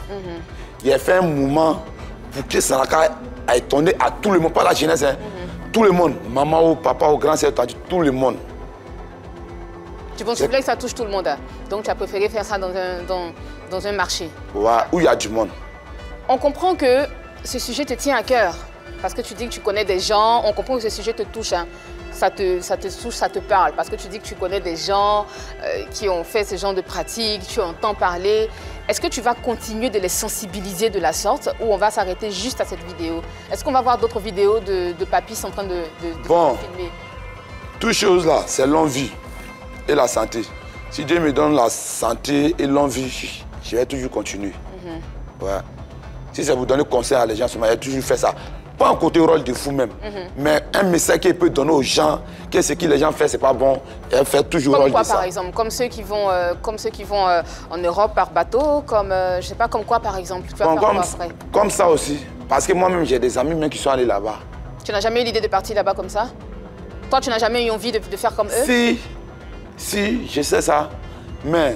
Il a fait un mouvement pour que ça ait étonné à tout le monde, pas la jeunesse, hein. Tout le monde, maman ou papa ou grand-sœur, tout le monde. Tu voulais que ça touche tout le monde, hein? Donc tu as préféré faire ça dans un marché. Ouais, où il y a du monde. On comprend que ce sujet te tient à cœur, parce que tu dis que tu connais des gens, on comprend que ce sujet te touche, hein. Ça te touche, ça te parle, parce que tu dis que tu connais des gens qui ont fait ce genre de pratique, tu entends parler. Est-ce que tu vas continuer de les sensibiliser de la sorte ou on va s'arrêter juste à cette vidéo? Est-ce qu'on va voir d'autres vidéos de papis en train de filmer? Toutes choses là, c'est l'envie et la santé. Si Dieu me donne la santé et l'envie, je vais toujours continuer. Ouais. Si ça vous donne conseil à les gens, je vais toujours faire ça. Pas un côté rôle de fou même, mais un message qu'il peut donner aux gens que ce que les gens font, c'est pas bon, et faire toujours comme rôle quoi, de ça. Par exemple, comme ceux qui vont, en Europe par bateau, comme je sais pas, comme quoi par exemple, tu vas faire quoi après? Comme ça aussi, parce que moi-même j'ai des amis même qui sont allés là-bas. Tu n'as jamais eu l'idée de partir là-bas comme ça? Toi, tu n'as jamais eu envie de faire comme eux? Si, je sais ça, mais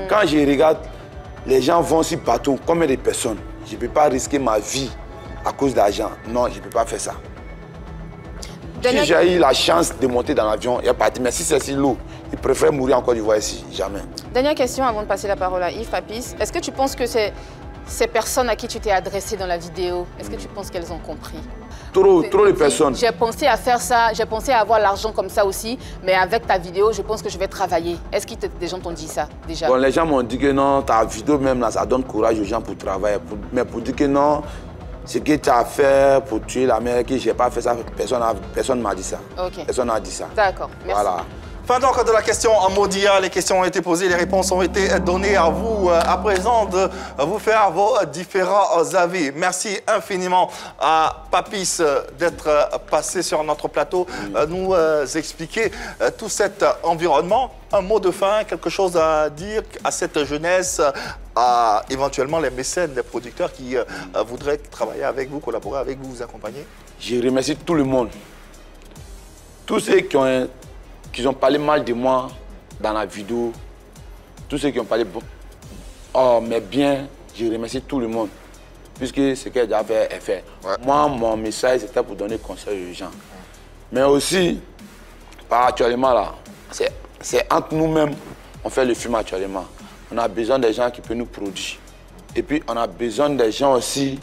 quand je regarde, les gens vont sur bateau, combien de personnes? Je ne peux pas risquer ma vie à cause d'argent. Non, je ne peux pas faire ça. Si j'ai eu la chance de monter dans l'avion, il est parti. Mais si c'est si lourd, il préfère mourir en Côte d'Ivoire ici. Jamais. Dernière question avant de passer la parole à Yves Papis. Est-ce que tu penses que ces personnes à qui tu t'es adressé dans la vidéo, est-ce que tu penses qu'elles ont compris? Trop de personnes. J'ai pensé à faire ça, j'ai pensé à avoir l'argent comme ça aussi, mais avec ta vidéo, je pense que je vais travailler. Est-ce que des gens t'ont dit ça déjà? Bon, les gens m'ont dit que non, ta vidéo même, là, ça donne courage aux gens pour travailler. Mais pour dire que non, ce que tu as fait pour tuer la mère, que je n'ai pas fait ça, personne ne m'a dit ça. Personne n'a dit ça. D'accord, merci. Voilà. Fin donc de la question en Modia, les questions ont été posées, les réponses ont été données à vous. À présent de vous faire vos différents avis. Merci infiniment à Papis d'être passé sur notre plateau, nous expliquer tout cet environnement. Un mot de fin, quelque chose à dire à cette jeunesse, à éventuellement les mécènes, les producteurs qui voudraient travailler avec vous, collaborer avec vous, vous accompagner? Je remercie tout le monde. Tous ceux qui ont parlé mal de moi dans la vidéo, tous ceux qui ont parlé mais bien, je remercie tout le monde, puisque ce qu'elle a fait est fait. Moi, mon message, c'était pour donner conseil aux gens. Mais aussi, actuellement, là, c'est entre nous-mêmes, on fait le film actuellement. On a besoin des gens qui peuvent nous produire. Et puis, on a besoin des gens aussi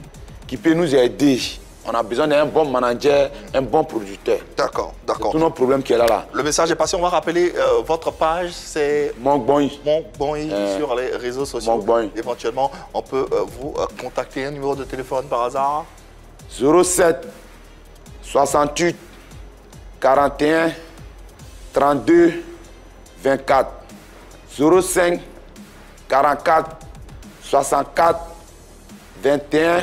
qui peuvent nous aider. On a besoin d'un bon manager, un bon producteur. D'accord, d'accord. Tout notre problème qui est là. Le message est passé. On va rappeler votre page, c'est Monkboy. Sur les réseaux sociaux. Monkboy. Éventuellement, on peut vous contacter. Un numéro de téléphone par hasard? 07 68 41 32 24 05 44 64 21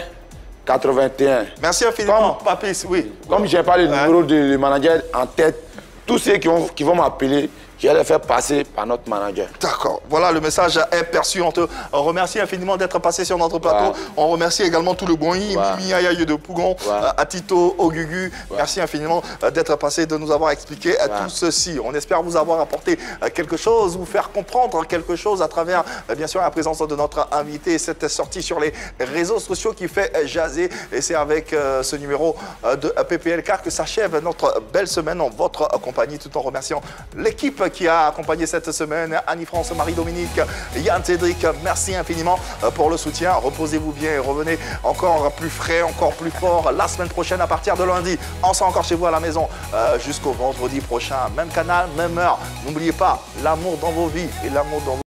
81. Merci infiniment, Papis, oui. Comme j'ai pas le numéro du manager en tête, tous ceux qui vont m'appeler, je vais les faire passer par notre manager. D'accord. Voilà, le message est perçu. On te remercie infiniment d'être passé sur notre plateau. On remercie également tout le Boigny, Mimi Ayaye de Pougon, Atito, Ogugu. Merci infiniment d'être passé, de nous avoir expliqué tout ceci. On espère vous avoir apporté quelque chose, vous faire comprendre quelque chose à travers, bien sûr, la présence de notre invité. Cette sortie sur les réseaux sociaux qui fait jaser. Et c'est avec ce numéro de PPLK que s'achève notre belle semaine en votre compagnie, tout en remerciant l'équipe qui a accompagné cette semaine, Annie-France, Marie-Dominique, Yann Cédric, merci infiniment pour le soutien. Reposez-vous bien et revenez encore plus frais, encore plus fort la semaine prochaine à partir de lundi. On sera encore chez vous à la maison jusqu'au vendredi prochain. Même canal, même heure. N'oubliez pas, l'amour dans vos vies et l'amour dans vos